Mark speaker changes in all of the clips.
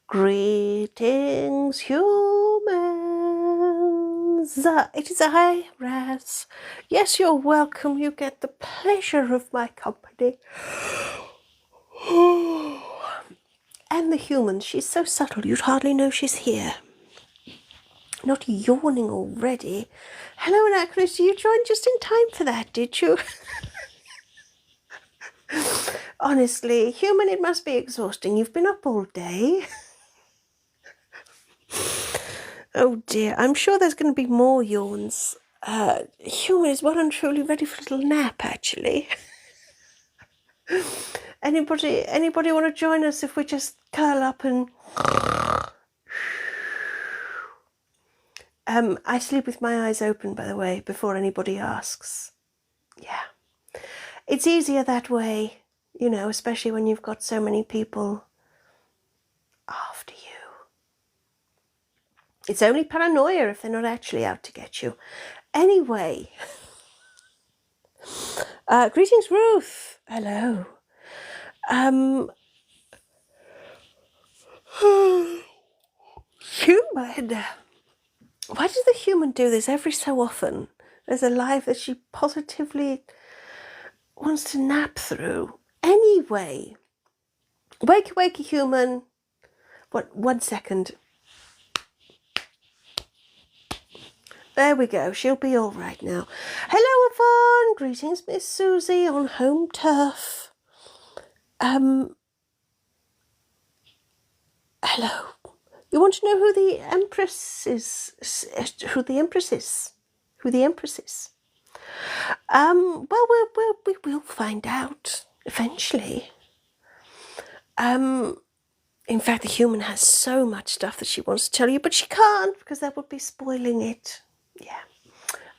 Speaker 1: Greetings, humans. It is I, Raz. Yes, you're welcome. You get the pleasure of my company. And the human, she's so subtle you'd hardly know she's here. Not yawning already. Hello, Anachorus, you joined just in time for that, did you? Honestly, human, it must be exhausting. You've been up all day. Oh dear, I'm sure there's going to be more yawns. Human is well and truly ready for a little nap, actually. Anybody want to join us if we just curl up and... I sleep with my eyes open, by the way, before anybody asks. Yeah. It's easier that way, you know, especially when you've got so many people after you. It's only paranoia if they're not actually out to get you. Anyway. Greetings, Ruth. Hello. Human. Why does the human do this every so often? There's a life that she positively wants to nap through. Anyway. Wakey, wakey, human. What? 1 second. There we go. She'll be all right now. Hello, Yvonne. Greetings, Miss Susie on home turf. Hello. You want to know who the Empress is? Who the Empress is? Who the Empress is? Well, we'll find out eventually. In fact, the human has so much stuff that she wants to tell you, but she can't because that would be spoiling it. Yeah.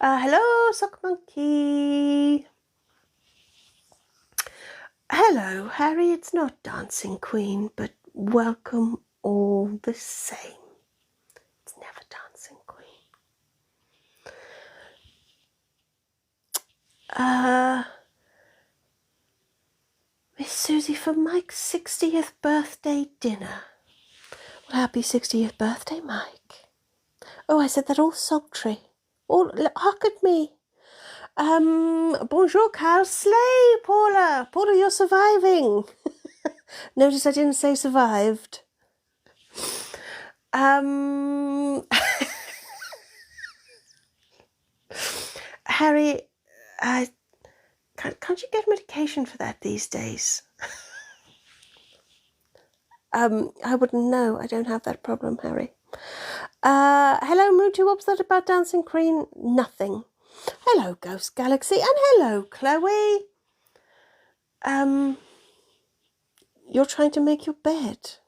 Speaker 1: Hello, Sock Monkey. Hello, Harry. It's not Dancing Queen, but welcome all the same. It's never Dancing Queen. Miss Susie, for Mike's 60th birthday dinner. Well, happy 60th birthday, Mike. Oh, I said that all sultry. All, hark at me. Bonjour, Carl. Slay, Paula. Paula, you're surviving. Notice I didn't say survived. Harry, can't you get medication for that these days? I wouldn't know. I don't have that problem, Harry. Hello, Mooty. What's that about Dancing Queen? Nothing. Hello, Ghost Galaxy, and hello, Chloe. You're trying to make your bed.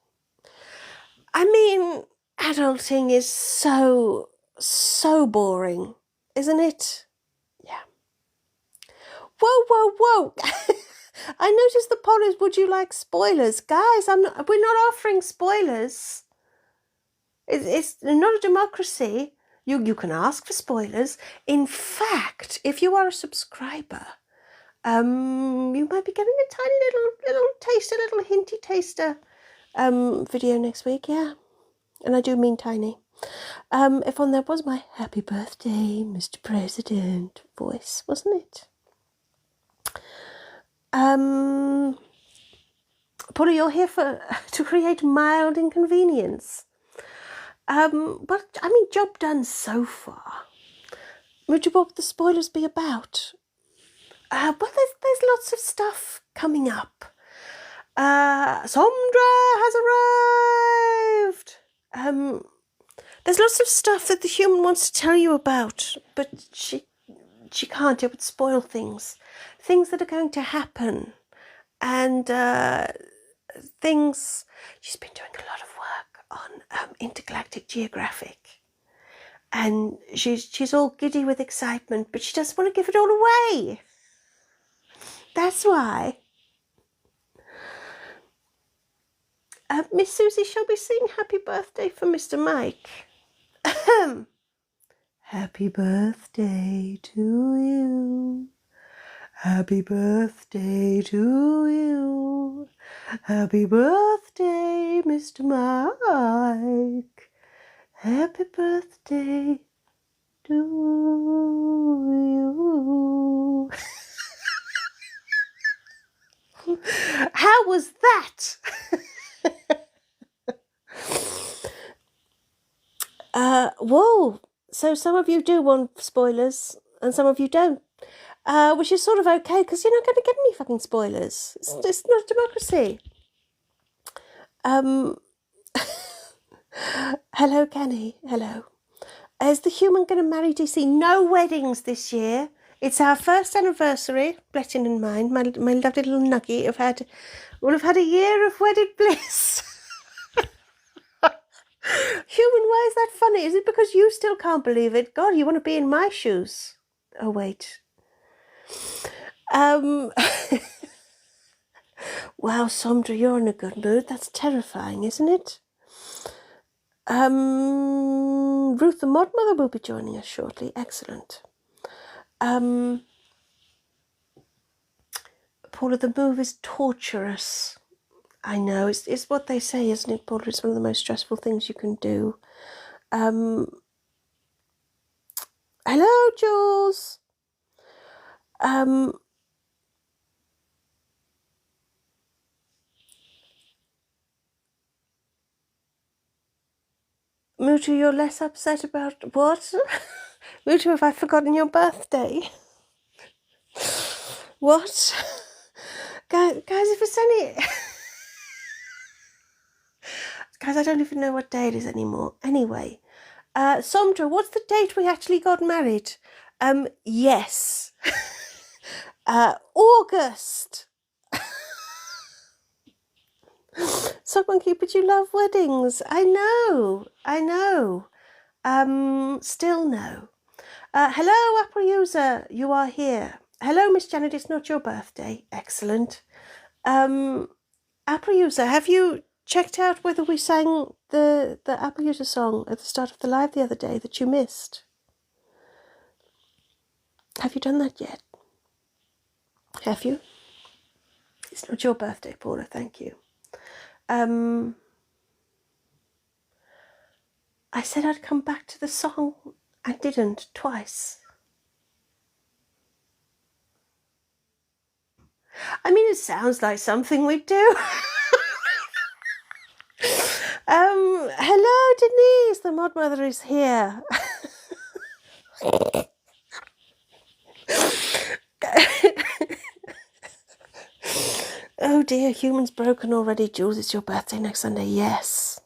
Speaker 1: I mean, adulting is so boring, isn't it? Yeah. Whoa. I noticed the poll is, would you like spoilers? Guys, we're not offering spoilers. It's not a democracy. You can ask for spoilers. In fact, if you are a subscriber, you might be getting a tiny little taster, little hinty taster video next week, yeah. And I do mean tiny. If on there was my happy birthday, Mr. President voice, wasn't it? Paula, you're here to create mild inconvenience. But I mean, job done so far. Would you what the spoilers be about? Well, there's lots of stuff coming up. Sondra has arrived. There's lots of stuff that the human wants to tell you about, but she can't. It would spoil things that are going to happen, and things. She's been doing a lot of work on intergalactic geographic, and she's all giddy with excitement, but she doesn't want to give it all away. That's why. Miss Susie, shall we sing Happy Birthday for Mr. Mike? Happy birthday to you. Happy birthday to you. Happy birthday, Mr. Mike. Happy birthday to you. How was that? Whoa. So some of you do want spoilers and some of you don't. Which is sort of okay, because you're not going to get any fucking spoilers. It's not a democracy. Hello, Kenny. Hello. Is the human going to marry DC? No weddings this year. It's our first anniversary. Bletton and mine, my lovely little nugget, will have had a year of wedded bliss. Human, why is that funny? Is it because you still can't believe it? God, you want to be in my shoes. Oh, wait. Wow, Somdra, you're in a good mood. That's terrifying, isn't it? Ruth the Modmother will be joining us shortly. Excellent. Paula, the move is torturous. I know, it's what they say, isn't it, Paula? It's one of the most stressful things you can do. Hello, Jules. Mutu, you're less upset about what? Mutu, have I forgotten your birthday? What? Guys, if it's any... Guys, I don't even know what day it is anymore. Anyway, Somdra, what's the date we actually got married? Yes. August. Someone Cupid, you love weddings. I know. Still no. Hello, Apple user, you are here. Hello, Miss Janet, it's not your birthday. Excellent. Apple user, have you checked out whether we sang the Apple user song at the start of the live the other day that you missed? Have you done that yet? Have you? It's not your birthday, Paula, thank you. I said I'd come back to the song. I didn't, twice. I mean, it sounds like something we'd do. Hello, Denise. The mod mother is here. Oh dear, humans broken already. Jules, it's your birthday next Sunday. Yes.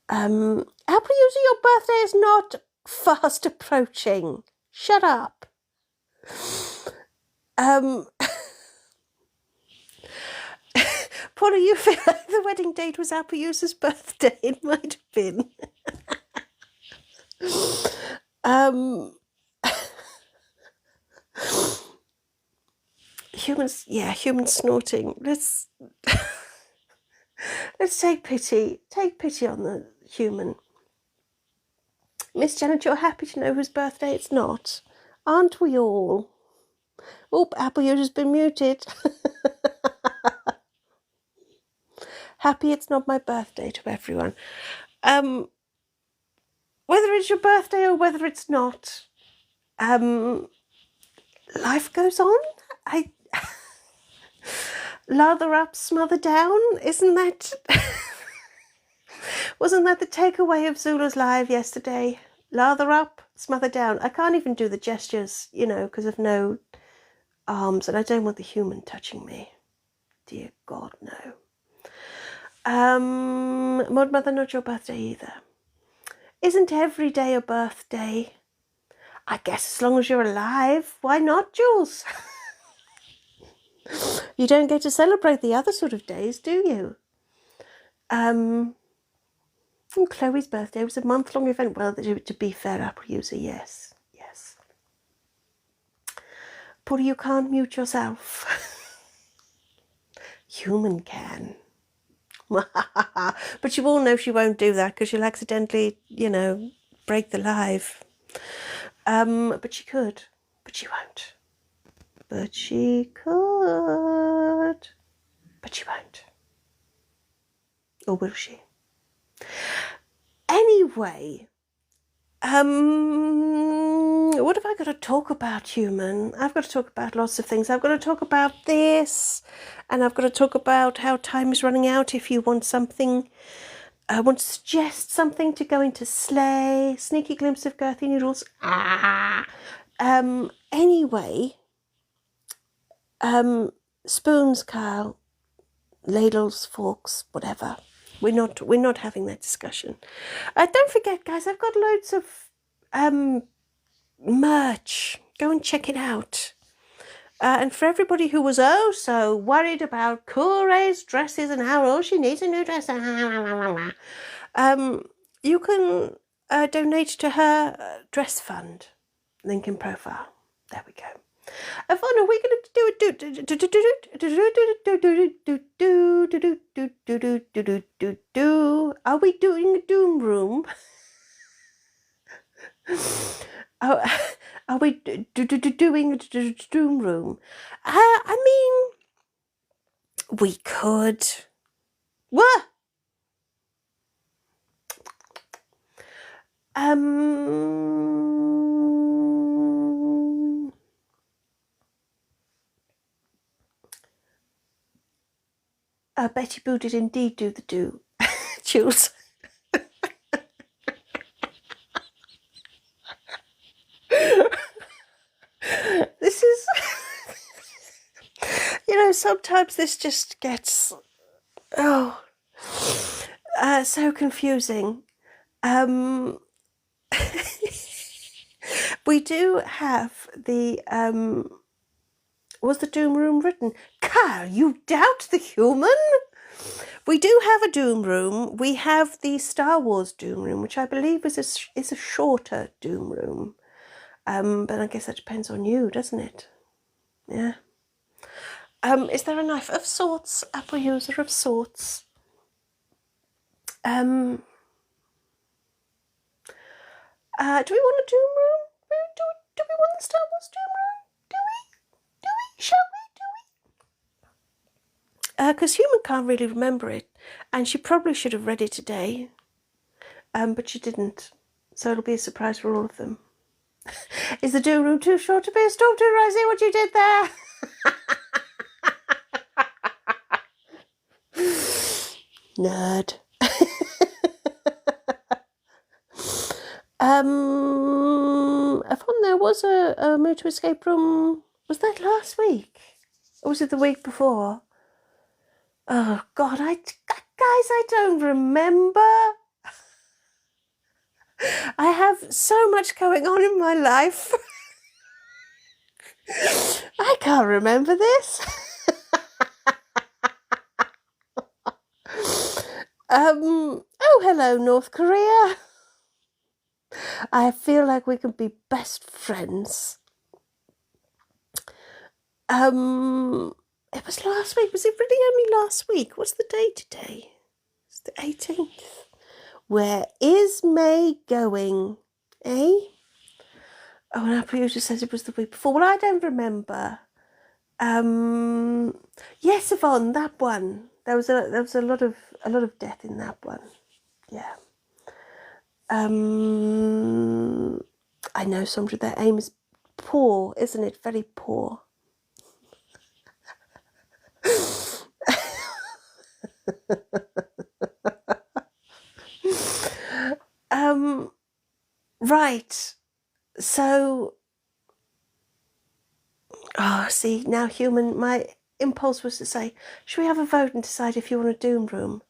Speaker 1: Apple user, your birthday is not fast approaching. Shut up. Paula, you feel like the wedding date was Apple user's birthday? It might have been. Humans snorting. Let's take pity on the human. Miss Janet, you're happy to know whose birthday it's not, aren't we all? Oh, Apple user's been muted. Happy it's not my birthday to everyone. Whether it's your birthday or whether it's not, life goes on. Lather up, smother down. Isn't that... Wasn't that the takeaway of Zula's live yesterday? Lather up, smother down. I can't even do the gestures, because of no arms, and I don't want the human touching me. Dear God, no. Mod Mother, not your birthday either. Isn't every day a birthday? I guess as long as you're alive. Why not, Jules? You don't get to celebrate the other sort of days, do you? Chloe's birthday was a month-long event. Well, to be fair, Apple user, yes. Paul, you can't mute yourself. Human can. But you all know she won't do that because she'll accidentally, break the live. But she could. But she won't. But she could. But she won't. Or will she? Anyway, what have I got to talk about, human? I've got to talk about lots of things. I've got to talk about this, and I've got to talk about how time is running out. If you want something, I want to suggest something to go into sleigh. Sneaky glimpse of girthy noodles. Anyway, spoons, Carl, ladles, forks, whatever. We're not having that discussion. Don't forget, guys, I've got loads of merch. Go and check it out. And for everybody who was so worried about Cool Ray's dresses and how all she needs a new dress, you can donate to her dress fund. Link in profile. There we go. Yvonne, are we going to do Are we doing a doom room? Are we doing a doom room? I mean, we could. What? Betty Boo did indeed do the do. Jules. This is, sometimes this just gets, so confusing. We do have the, was the Doom Room written? Carl, you doubt the human? We do have a Doom Room. We have the Star Wars Doom Room, which I believe is a shorter Doom Room. But I guess that depends on you, doesn't it? Yeah. Is there a knife of sorts? Apple user of sorts. Do we want a Doom Room? Do we want the Star Wars Doom Room? Do we? Shall we? Because Human can't really remember it, and she probably should have read it today, but she didn't. So it'll be a surprise for all of them. Is the Doom Room too short to be a stormtrooper? I see what you did there. Nerd. I found there was a Move to Escape Room. Was that last week? Or was it the week before? Oh, God, guys, I don't remember. I have so much going on in my life. I can't remember this. Oh, hello, North Korea. I feel like we can be best friends. It was last week. Was it really only last week? What's the date today? It's the 18th. Where is May going? Eh? Oh, and Apple user says it was the week before. Well, I don't remember. Yes, Yvonne, that one. There was a lot of death in that one. Yeah. I know, Sandra, their aim is poor, isn't it? Very poor. Right. So, see, now Human, my impulse was to say, should we have a vote and decide if you want a Doom Room?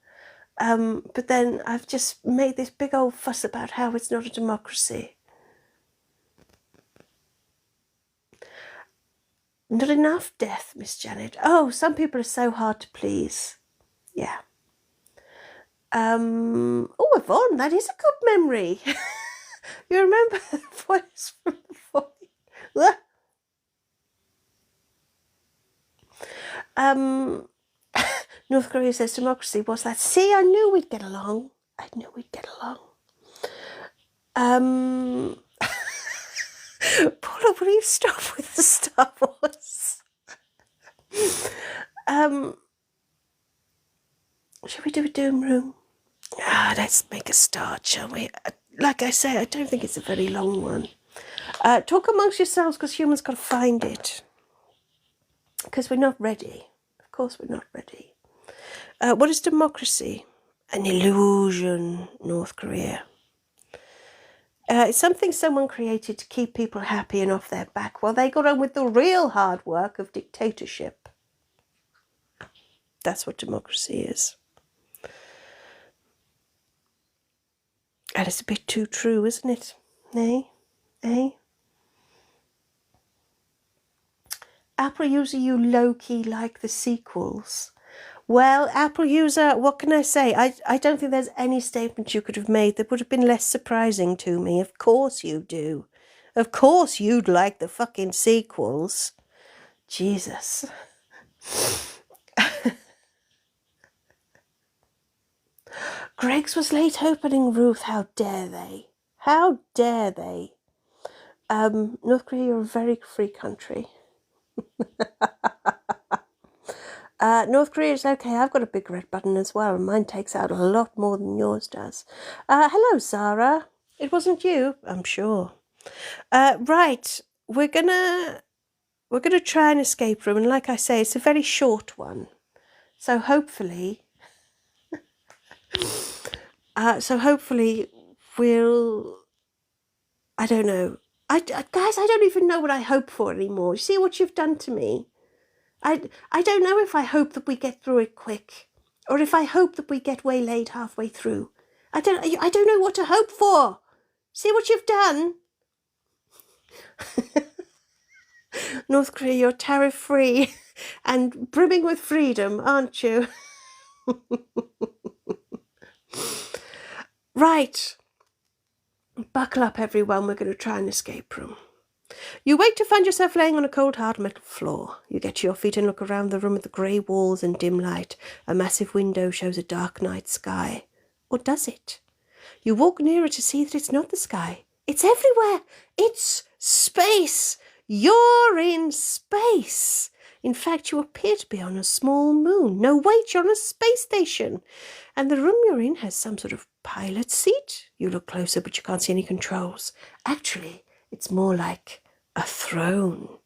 Speaker 1: But then I've just made this big old fuss about how it's not a democracy. Not enough death, Miss Janet. Oh, some people are so hard to please. Yeah. Oh, Yvonne, that is a good memory. You remember the voice from before? North Korea says democracy. What's that? See, I knew we'd get along. Paula, will you stop with the Star Wars? Shall we do a doom room? Let's make a start, shall we? Like I say, I don't think it's a very long one. Talk amongst yourselves, because humans got to find it. Because we're not ready. Of course we're not ready. What is democracy? An illusion, North Korea. It's something someone created to keep people happy and off their back while they got on with the real hard work of dictatorship. That's what democracy is. And it's a bit too true, isn't it? Eh? Apple user, you low-key like the sequels. Well, Apple user, what can I say? I don't think there's any statement you could have made that would have been less surprising to me. Of course you do. Of course you'd like the fucking sequels. Jesus. Greg's was late opening, Ruth. How dare they? How dare they? North Korea, you're a very free country. North Korea is okay. I've got a big red button as well, and mine takes out a lot more than yours does. Hello, Sarah. It wasn't you, I'm sure. Right, we're gonna try an escape room, and like I say, it's a very short one. So hopefully, we'll. I don't know. Guys, I don't even know what I hope for anymore. You see what you've done to me? I don't know if I hope that we get through it quick, or if I hope that we get waylaid halfway through. I don't know what to hope for. See what you've done? North Korea, you're tariff-free and brimming with freedom, aren't you? Right. Buckle up, everyone. We're going to try an escape room. You wake to find yourself laying on a cold, hard metal floor. You get to your feet and look around the room at the grey walls and dim light. A massive window shows a dark night sky. Or does it? You walk nearer to see that it's not the sky. It's everywhere. It's space. You're in space. In fact, you appear to be on a small moon. No, wait, you're on a space station. And the room you're in has some sort of pilot seat. You look closer, but you can't see any controls. Actually, it's more like a throne.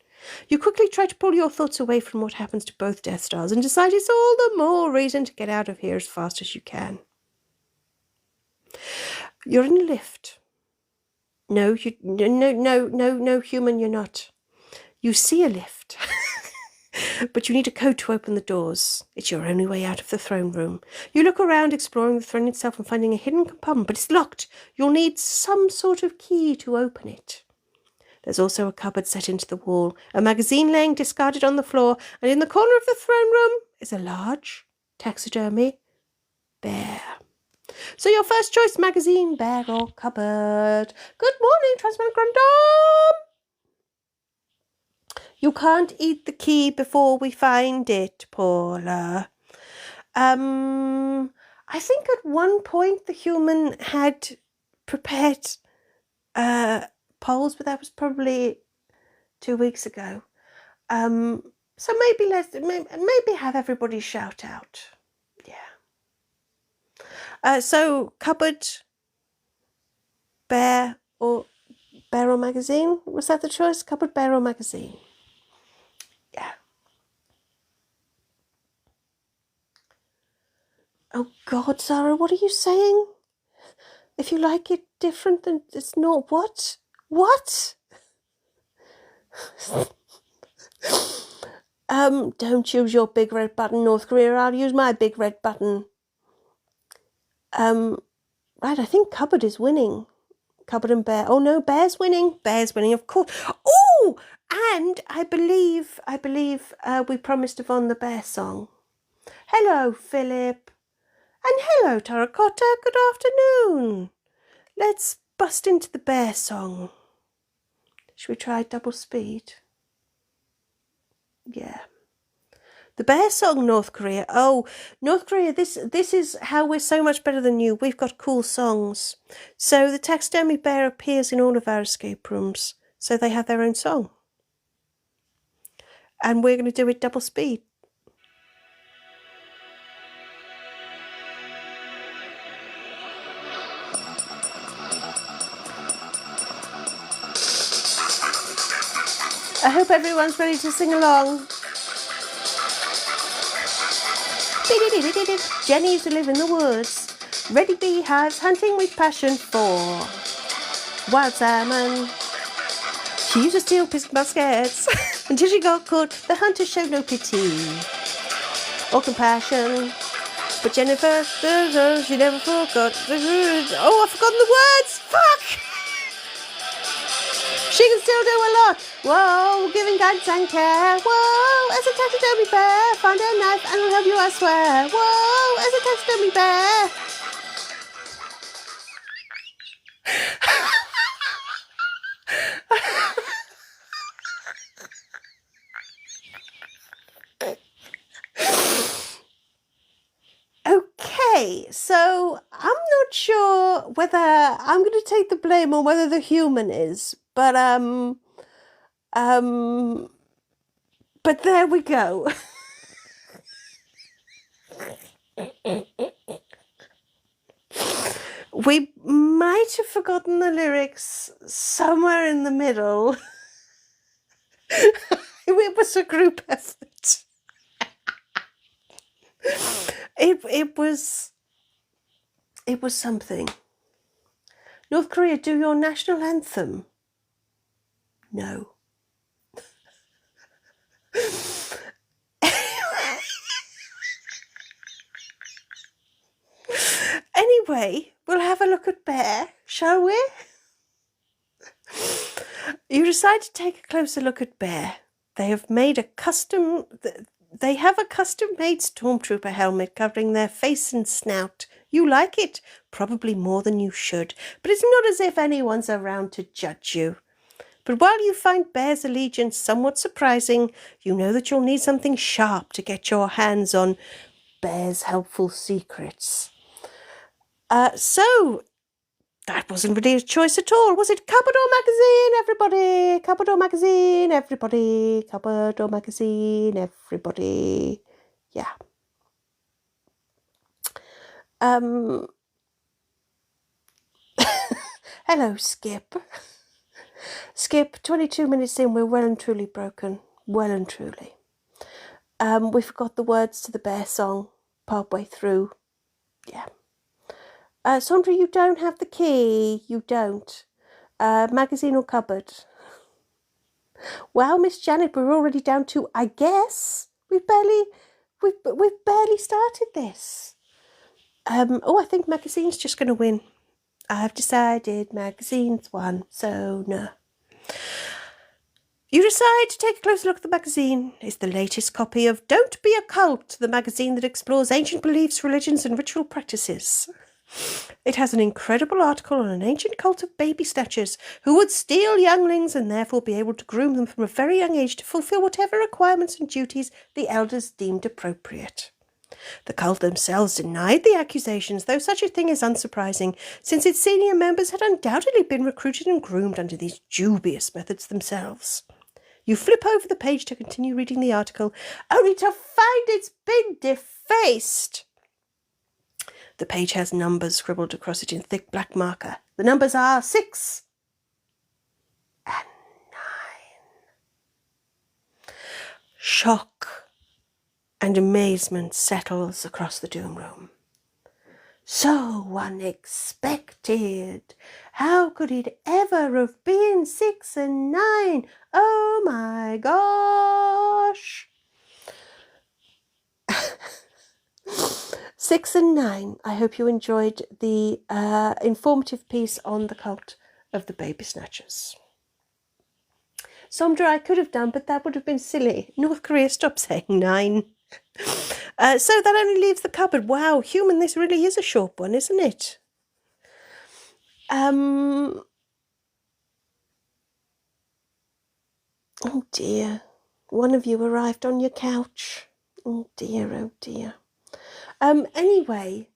Speaker 1: You quickly try to pull your thoughts away from what happens to both Death Stars and decide it's all the more reason to get out of here as fast as you can. You're in a lift. No, human, you're not. You see a lift. But you need a code to open the doors. It's your only way out of the throne room. You look around, exploring the throne itself and finding a hidden compartment, but it's locked. You'll need some sort of key to open it. There's also a cupboard set into the wall, a magazine laying discarded on the floor, and in the corner of the throne room is a large taxidermy bear. So your first choice, magazine, bear, or cupboard. Good morning, Transparent Grandam. You can't eat the key before we find it, Paula. I think at one point the human had prepared polls, but that was probably 2 weeks ago. So maybe have everybody shout out. Yeah. So cupboard, bear or magazine? Was that the choice? Cupboard, bear or magazine? Yeah. Oh God, Sarah, what are you saying? If you like it different, then it's not what? What? Don't use your big red button, North Korea. I'll use my big red button. Right, I think cupboard is winning. Cupboard and bear. Oh no, bear's winning. Bear's winning, of course. Oh, and I believe we promised Yvonne the bear song. Hello, Philip. And hello, Terracotta. Good afternoon. Let's bust into the bear song. Should we try double speed? Yeah. The bear song, North Korea. Oh, North Korea, this is how we're so much better than you. We've got cool songs. So the taxidermy bear appears in all of our escape rooms. So they have their own song. And we're going to do it double speed. I hope everyone's ready to sing along. Jenny used to live in the woods. Ready beehives hunting with passion for wild salmon. She used to steal piss muskets until she got caught. The hunter showed no pity or compassion. But Jennifer, she never forgot. Oh, I've forgotten the words. Fuck! She can still do a lot. Whoa, giving guidance and care. Whoa, as a taxidermy bear, find a knife and I'll help you, I swear. Whoa, as a taxidermy bear. Okay, so I'm not sure whether I'm going to take the blame or whether the human is, but there we go. We might have forgotten the lyrics somewhere in the middle. It was a group effort. It was something. North Korea, do your national anthem. No. Anyway, we'll have a look at Bear, shall we? You decide to take a closer look at Bear. They have a custom-made stormtrooper helmet covering their face and snout. You like it, probably more than you should, but it's not as if anyone's around to judge you. But while you find Bear's allegiance somewhat surprising, you know that you'll need something sharp to get your hands on Bear's helpful secrets. So, that wasn't really a choice at all, was it? Cupboard or magazine, everybody? Cupboard or magazine, everybody? Cupboard or magazine, everybody? Yeah. Hello, Skip. Skip, 22 minutes in, we're well and truly broken. Well and truly. We forgot the words to the Bear song partway through. Yeah. Sandra, you don't have the key. You don't. Magazine or cupboard? Wow, Miss Janet, we're already down to, I guess. We've barely started this. I think magazine's just going to win. I've decided magazine's won, so no. You decide to take a closer look at the magazine. It's the latest copy of Don't Be a Cult, the magazine that explores ancient beliefs, religions, and ritual practices. It has an incredible article on an ancient cult of baby snatchers who would steal younglings and therefore be able to groom them from a very young age to fulfill whatever requirements and duties the elders deemed appropriate. The cult themselves denied the accusations, though such a thing is unsurprising, since its senior members had undoubtedly been recruited and groomed under these dubious methods themselves. You flip over the page to continue reading the article, only to find it's been defaced. The page has numbers scribbled across it in thick black marker. The numbers are 6 and 9. Shock and amazement settles across the doom room. So unexpected. How could it ever have been 6 and 9? Oh my gosh. 6 and 9. I hope you enjoyed the informative piece on the cult of the baby snatchers. Sondra, I could have done, but that would have been silly. North Korea, stop saying 9. So that only leaves the cupboard. Wow, human, this really is a short one, isn't it? Oh dear. One of you arrived on your couch. Oh dear, oh dear. Anyway.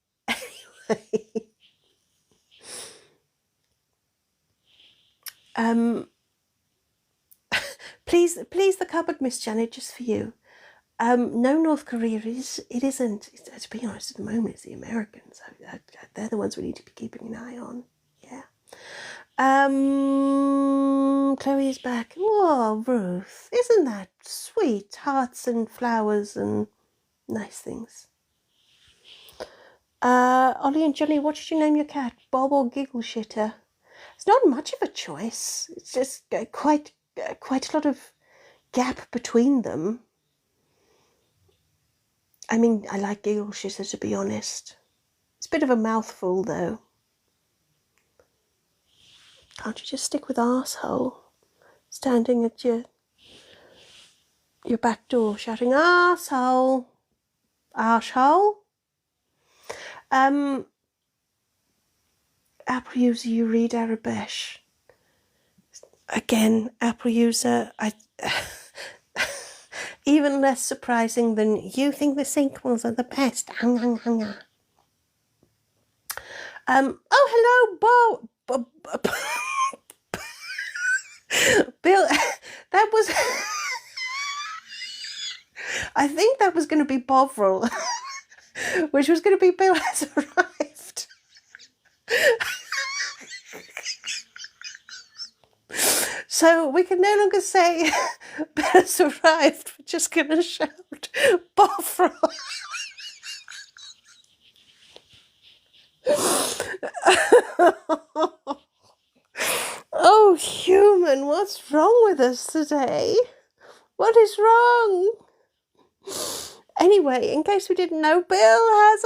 Speaker 1: Please the cupboard, Miss Janet, just for you. No, North Korea, it isn't. To be honest, at the moment, it's the Americans. They're the ones we need to be keeping an eye on. Yeah. Chloe is back. Oh, Ruth, isn't that sweet? Hearts and flowers and nice things. Ollie and Johnny, what did you name your cat? Bob or Giggle Shitter? It's not much of a choice. It's just quite a lot of gap between them. I mean, I like Giggle Shitter, to be honest. It's a bit of a mouthful, though. Can't you just stick with arsehole? Standing at your back door shouting, arsehole, arsehole. Apple user, you read Arabesh. Again, Apple user, even less surprising than you think the sequels are the best. Oh, hello, Bo. Bill, that was... I think that was going to be Bovril, which was going to be Bill has arrived. So we can no longer say Bill has arrived. We're just going to shout Bovril. Oh, human, what's wrong with us today? What is wrong? Anyway, in case we didn't know, Bill has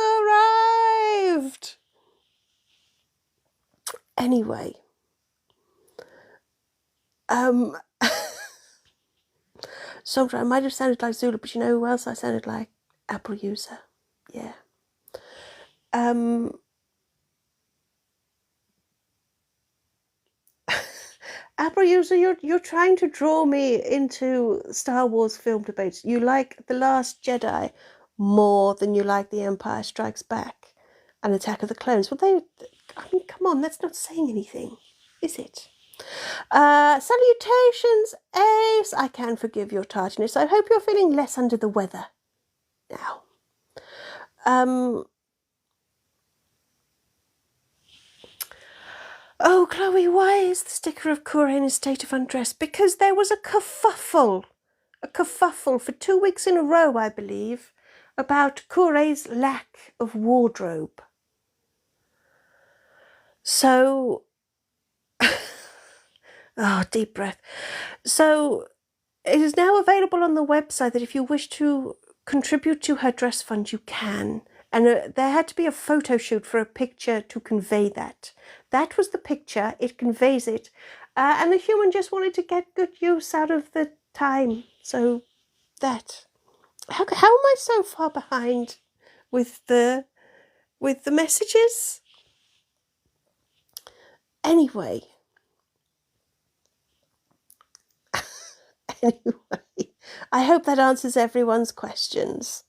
Speaker 1: arrived. Anyway, so I might have sounded like Zula, but you know who else I sounded like? Apple user. Yeah. Apple user, you're trying to draw me into Star Wars film debates. You like The Last Jedi more than you like The Empire Strikes Back and Attack of the Clones. Well, I mean, come on, that's not saying anything, is it? Salutations, Ace. I can forgive your tardiness. I hope you're feeling less under the weather now. Oh, Chloe, why is the sticker of Cora in a state of undress? Because there was a kerfuffle for 2 weeks in a row, I believe, about Cora's lack of wardrobe. So, oh, deep breath. So, it is now available on the website that if you wish to contribute to her dress fund, you can. And there had to be a photo shoot for a picture to convey that. That was the picture, it conveys it. And the human just wanted to get good use out of the time. So that. How am I so far behind with the messages? Anyway, I hope that answers everyone's questions.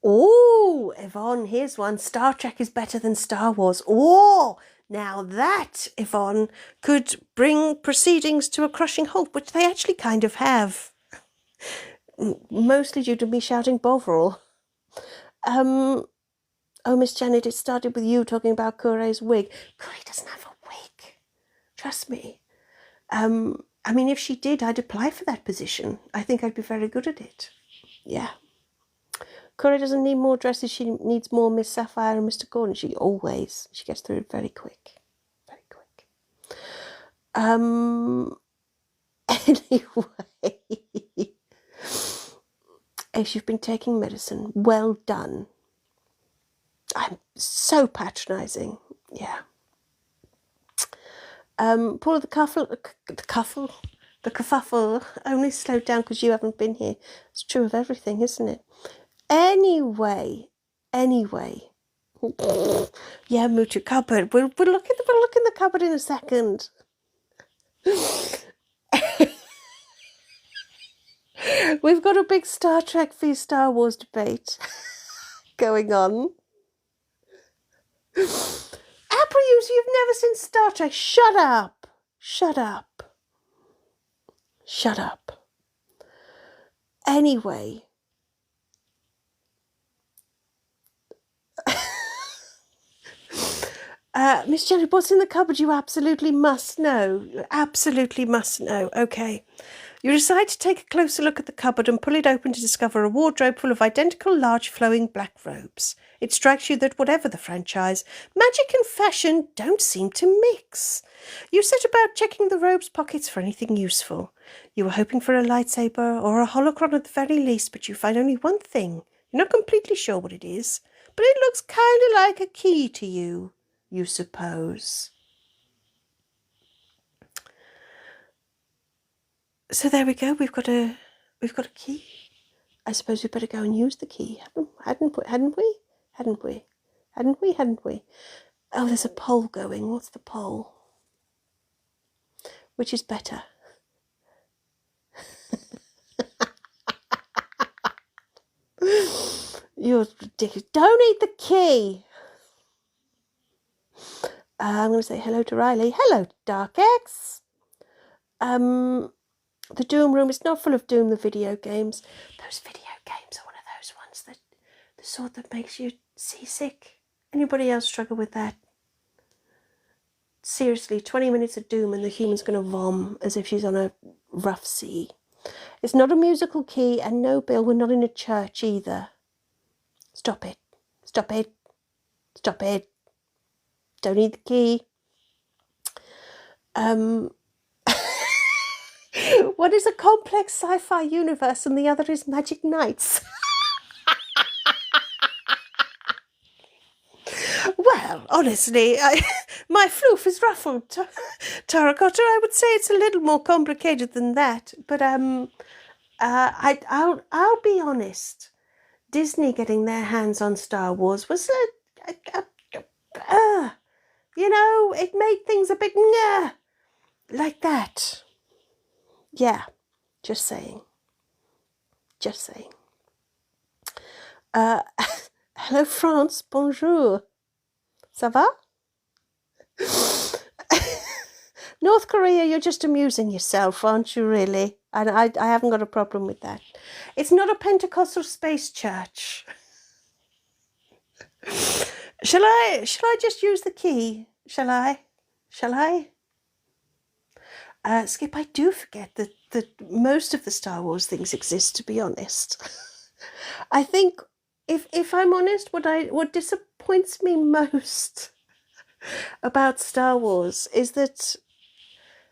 Speaker 1: Oh, Yvonne, here's one. Star Trek is better than Star Wars. Oh, now that, Yvonne, could bring proceedings to a crushing halt, which they actually kind of have. Mostly due to me shouting Bovril. Oh, Miss Janet, it started with you talking about Core's wig. Core doesn't have a wig. Trust me. I mean, if she did, I'd apply for that position. I think I'd be very good at it. Yeah. Core doesn't need more dresses. She needs more Miss Sapphire and Mr. Gordon. She gets through it very quick. Very quick. Anyway. If you've been taking medicine, well done. I'm so patronising. Yeah. Paula, the kerfuffle only slowed down because you haven't been here. It's true of everything, isn't it? Anyway. Yeah, move to cupboard. We'll look in the cupboard in a second. We've got a big Star Trek v Star Wars debate going on. Apple user, you've never seen Star Trek. Shut up. Anyway. Miss Jelly, what's in the cupboard you absolutely must know? You absolutely must know. Okay. You decide to take a closer look at the cupboard and pull it open to discover a wardrobe full of identical large flowing black robes. It strikes you that whatever the franchise, magic and fashion don't seem to mix. You set about checking the robes' pockets for anything useful. You were hoping for a lightsaber or a holocron at the very least, but you find only one thing. You're not completely sure what it is, but it looks kind of like a key to you, you suppose. So there we go. We've got a key. I suppose we better go and use the key, hadn't we? Oh, there's a poll going. What's the poll? Which is better? You're ridiculous. Don't eat the key. I'm going to say hello to Riley. Hello, Dark X. The Doom Room is not full of Doom, the video games. Those video games are one of those ones that the sort that makes you seasick. Anybody else struggle with that? Seriously, 20 minutes of Doom and the human's going to vom as if she's on a rough sea. It's not a musical key, and no, Bill, we're not in a church either. Stop it. Stop it. Stop it. Don't need the key. One is a complex sci-fi universe and the other is Magic Knights. Well, honestly, my floof is ruffled. Terracotta, I would say it's a little more complicated than that. But I'll be honest. Disney getting their hands on Star Wars was it made things a bit like that. Yeah, just saying. Just saying. Hello, France. Bonjour. Ça va? North Korea, you're just amusing yourself, aren't you, really? And I haven't got a problem with that. It's not a Pentecostal space church. Shall I just use the key? Shall I? Skip, I do forget that most of the Star Wars things exist, to be honest. I think, if I'm honest, what disappoints me most about Star Wars is that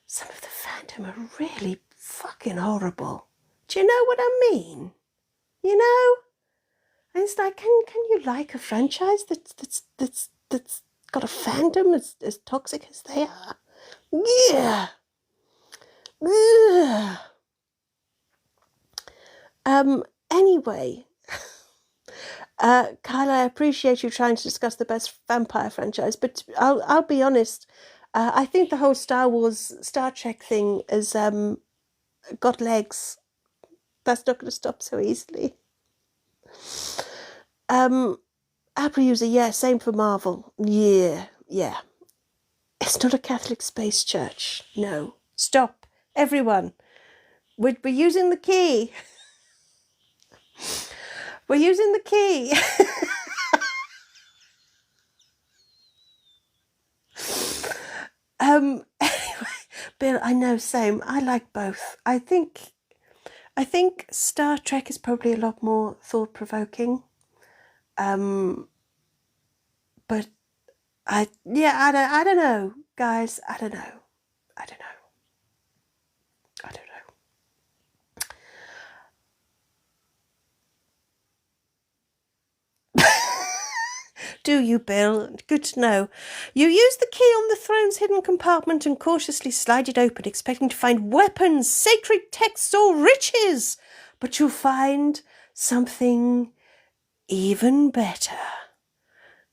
Speaker 1: some of the fandom are really fucking horrible. Do you know what I mean? You know? And it's like, can you like a franchise that's got a fandom as toxic as they are? Yeah. Anyway, Kyle, I appreciate you trying to discuss the best vampire franchise, but I'll be honest. I think the whole Star Trek thing has got legs. That's not going to stop so easily. Apple user, yeah, same for Marvel. Yeah. It's not a Catholic space church. No, stop, everyone. We're using the key. We're using the key. Anyway, Bill, I know, same. I like both. I think Star Trek is probably a lot more thought-provoking. But I don't know, guys. I don't know. Do you, Bill? Good to know. You use the key on the throne's hidden compartment and cautiously slide it open, expecting to find weapons, sacred texts, or riches. But you find something even better.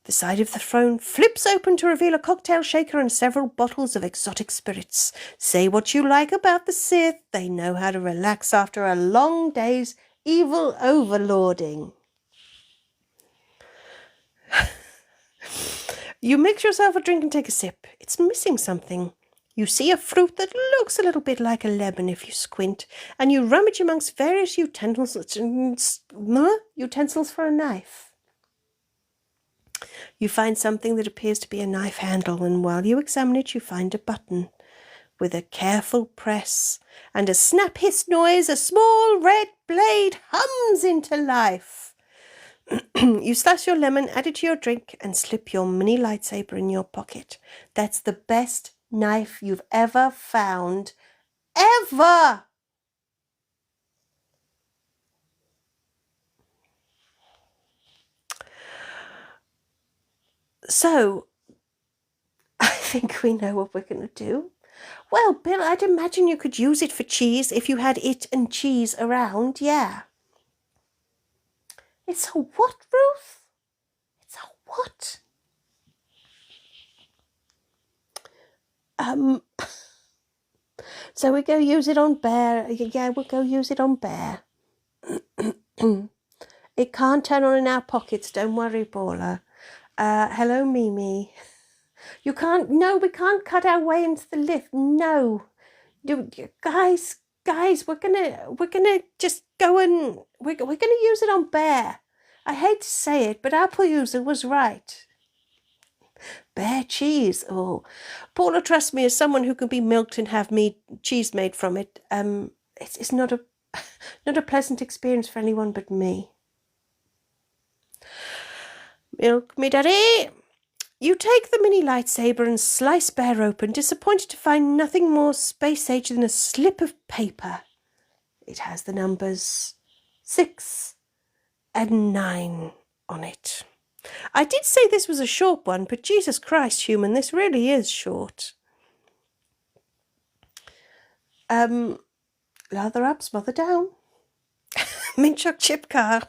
Speaker 1: The side of the throne flips open to reveal a cocktail shaker and several bottles of exotic spirits. Say what you like about the Sith, they know how to relax after a long day's evil overlording. You mix yourself a drink and take a sip. It's missing something. You see a fruit that looks a little bit like a lemon if you squint, and you rummage amongst various utensils for a knife. You find something that appears to be a knife handle, and while you examine it, you find a button. With a careful press and a snap hiss noise, a small red blade hums into life. You slice your lemon, add it to your drink, and slip your mini lightsaber in your pocket. That's the best knife you've ever found. Ever! So, I think we know what we're going to do. Well, Bill, I'd imagine you could use it for cheese if you had it and cheese around, yeah. It's a what, Ruth? It's a what? So we go use it on Bear. Yeah, we'll go use it on Bear. It can't turn on in our pockets, don't worry, Paula. Hello, Mimi. You can't, no, we can't cut our way into the lift, no. Guys, we're gonna just go and, we're gonna use it on Bear. I hate to say it, but our producer was right. Bear cheese. Oh, Paula, trust me, as someone who can be milked and have cheese made from it, it's not a pleasant experience for anyone but me. Milk me, Daddy. You take the mini lightsaber and slice Bear open, disappointed to find nothing more space-age than a slip of paper. It has the numbers 6 and 9 on it. I did say this was a short one, but Jesus Christ, human, this really is short. Lather up, smother down. Mint choc chip car.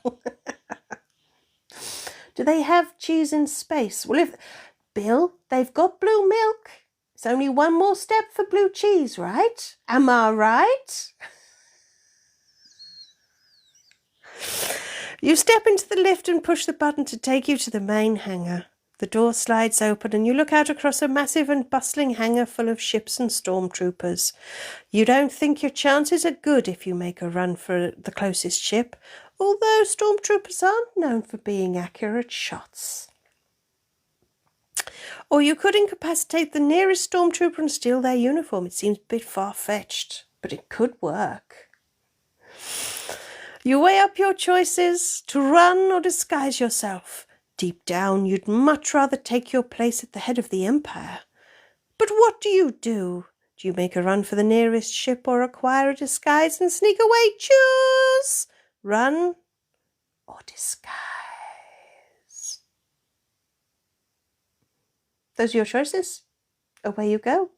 Speaker 1: Do they have cheese in space? Well, Bill, they've got blue milk. It's only one more step for blue cheese, right? Am I right? You step into the lift and push the button to take you to the main hangar. The door slides open and you look out across a massive and bustling hangar full of ships and stormtroopers. You don't think your chances are good if you make a run for the closest ship, although stormtroopers aren't known for being accurate shots. Or you could incapacitate the nearest stormtrooper and steal their uniform. It seems a bit far-fetched, but it could work. You weigh up your choices to run or disguise yourself. Deep down, you'd much rather take your place at the head of the Empire. But what do? Do you make a run for the nearest ship or acquire a disguise and sneak away? Choose! Run or disguise. Those are your choices. Away you go.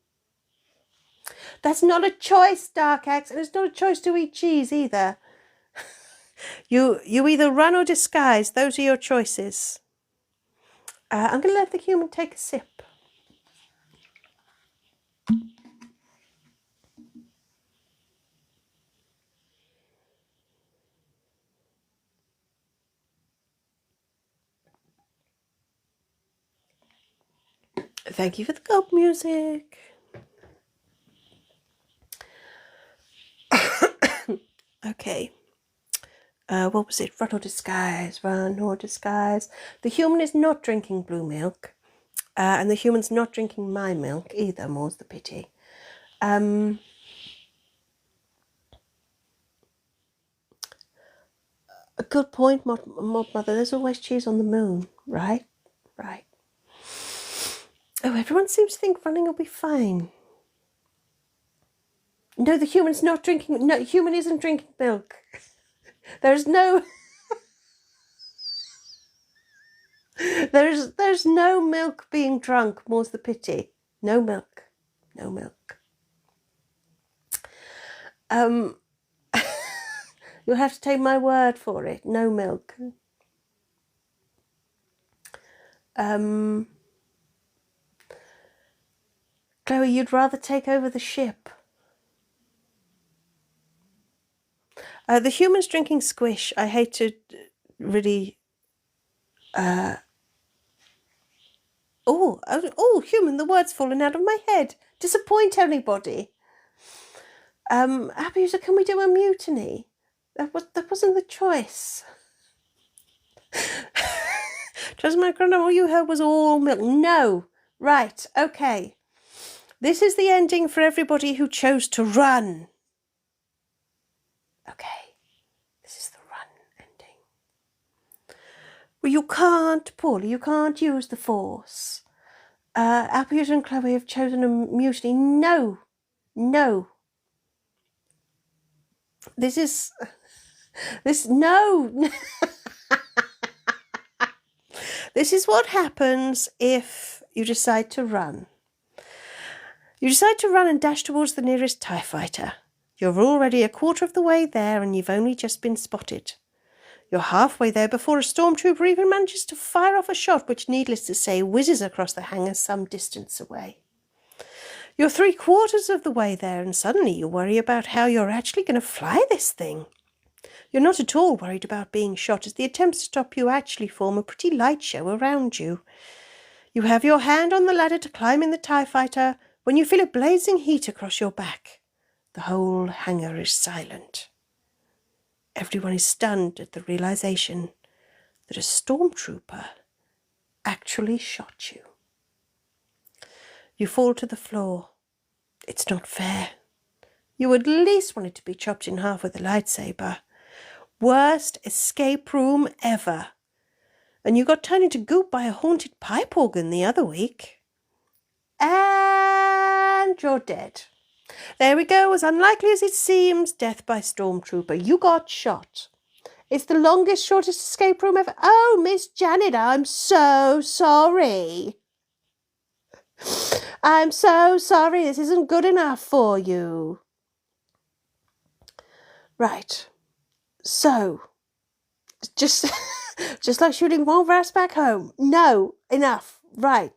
Speaker 1: That's not a choice, Dark Axe, and it's not a choice to eat cheese either. You either run or disguise. Those are your choices. I'm going to let the human take a sip. Thank you for the gulp music. Okay. What was it? Run or disguise. Run or disguise. The human is not drinking blue milk. And the human's not drinking my milk either, more's the pity. A good point, Mod Mother. There's always cheese on the moon, right? Right. Oh, everyone seems to think running will be fine. No, the human's not drinking. No, human isn't drinking milk. There's no. There's no milk being drunk. More's the pity. No milk. No milk. You'll have to take my word for it. No milk. Chloe, you'd rather take over the ship. The human's drinking squish. I hate to really... Oh, human, the word's fallen out of my head. Disappoint anybody. Abuser, can we do a mutiny? That wasn't the choice. Trust my grandma, all you heard was all milk. No. Right, okay. This is the ending for everybody who chose to run. Okay, this is the run ending. Well, you can't, Paula, you can't use the force. Applebee's and Chloe have chosen a mutiny. No. No. This is what happens if you decide to run. You decide to run and dash towards the nearest TIE fighter. You're already a quarter of the way there and you've only just been spotted. You're halfway there before a stormtrooper even manages to fire off a shot which, needless to say, whizzes across the hangar some distance away. You're 3/4 of the way there and suddenly you worry about how you're actually going to fly this thing. You're not at all worried about being shot, as the attempts to stop you actually form a pretty light show around you. You have your hand on the ladder to climb in the TIE fighter when you feel a blazing heat across your back. The whole hangar is silent. Everyone is stunned at the realization that a stormtrooper actually shot you. You fall to the floor. It's not fair. You at least wanted to be chopped in half with a lightsaber. Worst escape room ever. And you got turned into goop by a haunted pipe organ the other week. And you're dead. There we go, as unlikely as it seems, death by stormtrooper. You got shot. It's the longest, shortest escape room ever. Oh, Miss Janet, I'm so sorry. I'm so sorry, this isn't good enough for you. Right. So, just like shooting one rats back home. No, enough. Right.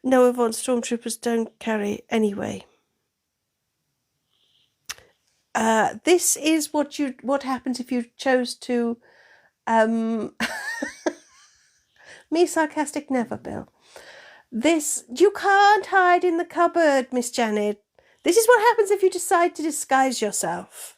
Speaker 1: No, Yvonne, stormtroopers don't carry anyway. This is what happens if you chose to me sarcastic never, Bill. This, you can't hide in the cupboard, Miss Janet. This is what happens if you decide to disguise yourself.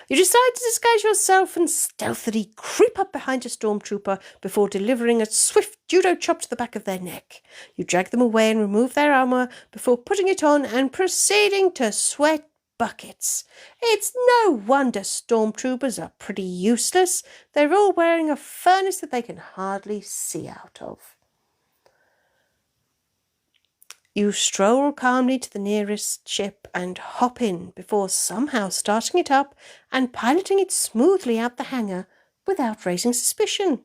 Speaker 1: You decide to disguise yourself and stealthily creep up behind a stormtrooper before delivering a swift judo chop to the back of their neck. You drag them away and remove their armour before putting it on and proceeding to sweat buckets. It's no wonder stormtroopers are pretty useless. They're all wearing a furnace that they can hardly see out of. You stroll calmly to the nearest ship and hop in before somehow starting it up and piloting it smoothly out the hangar without raising suspicion.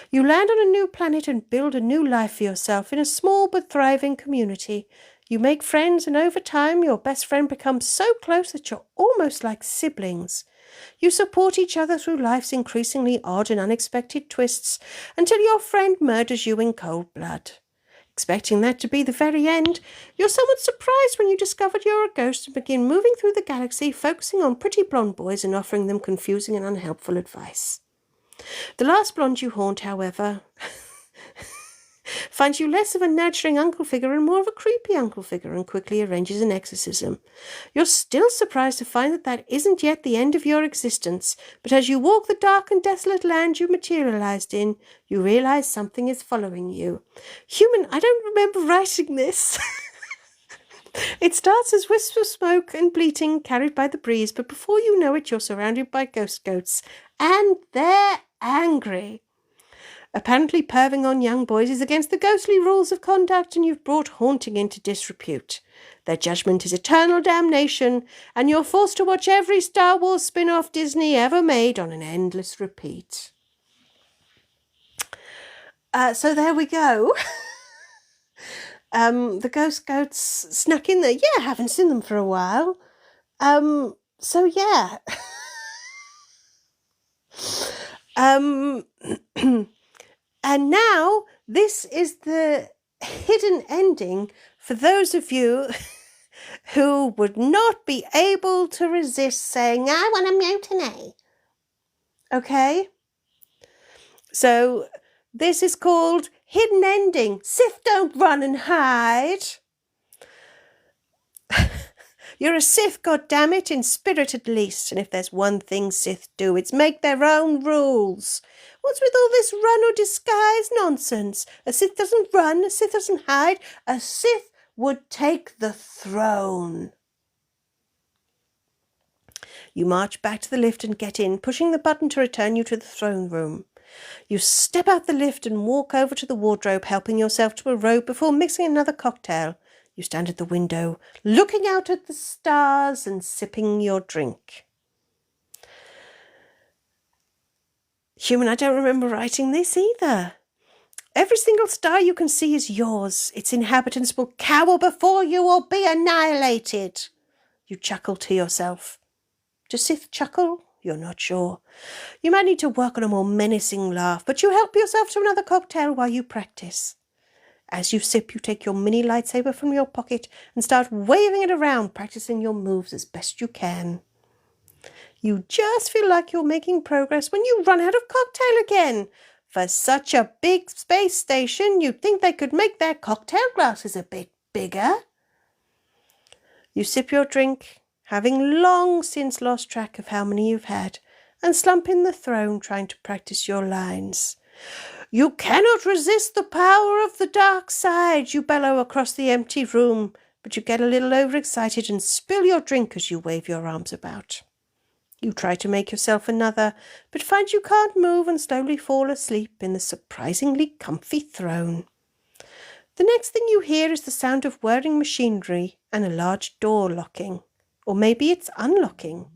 Speaker 1: You land on a new planet and build a new life for yourself in a small but thriving community. You make friends, and over time your best friend becomes so close that you're almost like siblings. You support each other through life's increasingly odd and unexpected twists until your friend murders you in cold blood. Expecting that to be the very end, you're somewhat surprised when you discover you're a ghost and begin moving through the galaxy, focusing on pretty blonde boys and offering them confusing and unhelpful advice. The last blonde you haunt, however, finds you less of a nurturing uncle figure and more of a creepy uncle figure and quickly arranges an exorcism. You're still surprised to find that isn't yet the end of your existence, but as you walk the dark and desolate land you materialized in, you realize something is following you. Human, I don't remember writing this. It starts as wisps of smoke and bleating carried by the breeze, but before you know it, you're surrounded by ghost goats, and they're angry. Apparently perving on young boys is against the ghostly rules of conduct, and you've brought haunting into disrepute. Their judgment is eternal damnation, and you're forced to watch every Star Wars spin-off Disney ever made on an endless repeat. So there we go. The ghost goats snuck in there. Yeah, haven't seen them for a while. So yeah. And now this is the hidden ending for those of you who would not be able to resist saying, I want a mutiny. Okay? So this is called Hidden Ending. Sith don't run and hide. You're a Sith, goddammit, in spirit at least, and if there's one thing Sith do, it's make their own rules. What's with all this run or disguise nonsense? A Sith doesn't run, a Sith doesn't hide, a Sith would take the throne. You march back to the lift and get in, pushing the button to return you to the throne room. You step out the lift and walk over to the wardrobe, helping yourself to a robe before mixing another cocktail. You stand at the window, looking out at the stars and sipping your drink. Human, I don't remember writing this either. Every single star you can see is yours. Its inhabitants will cower before you or be annihilated. You chuckle to yourself. Does Sith chuckle? You're not sure. You might need to work on a more menacing laugh, but you help yourself to another cocktail while you practice. As you sip, you take your mini lightsaber from your pocket and start waving it around, practicing your moves as best you can. You just feel like you're making progress when you run out of cocktail again. For such a big space station, you'd think they could make their cocktail glasses a bit bigger. You sip your drink, having long since lost track of how many you've had, and slump in the throne trying to practice your lines. You cannot resist the power of the dark side, you bellow across the empty room, but you get a little overexcited and spill your drink as you wave your arms about. You try to make yourself another, but find you can't move and slowly fall asleep in the surprisingly comfy throne. The next thing you hear is the sound of whirring machinery and a large door locking. Or maybe it's unlocking.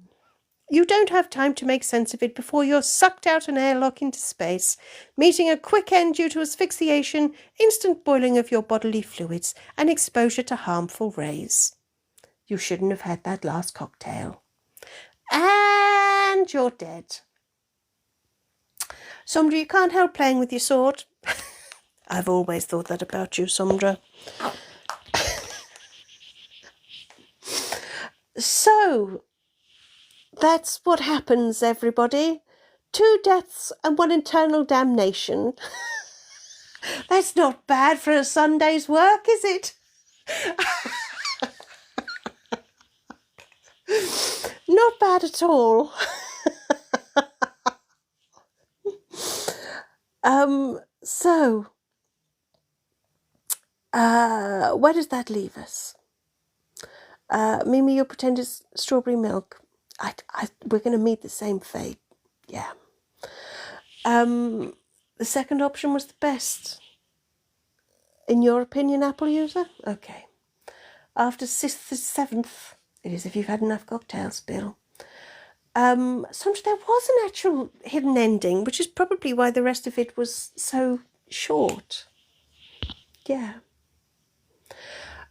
Speaker 1: You don't have time to make sense of it before you're sucked out an airlock into space, meeting a quick end due to asphyxiation, instant boiling of your bodily fluids, and exposure to harmful rays. You shouldn't have had that last cocktail. And you're dead. Somdra, you can't help playing with your sword. I've always thought that about you, Somdra. So, that's what happens, everybody. 2 deaths and 1 eternal damnation. That's not bad for a Sunday's work, is it? Not bad at all. Where does that leave us? Mimi, you'll pretend it's strawberry milk. We're going to meet the same fate. Yeah. The second option was the best. In your opinion, Apple user? Okay. After 6th to 7th, it is if you've had enough cocktails, Bill. Sometimes there was an actual hidden ending, which is probably why the rest of it was so short. Yeah.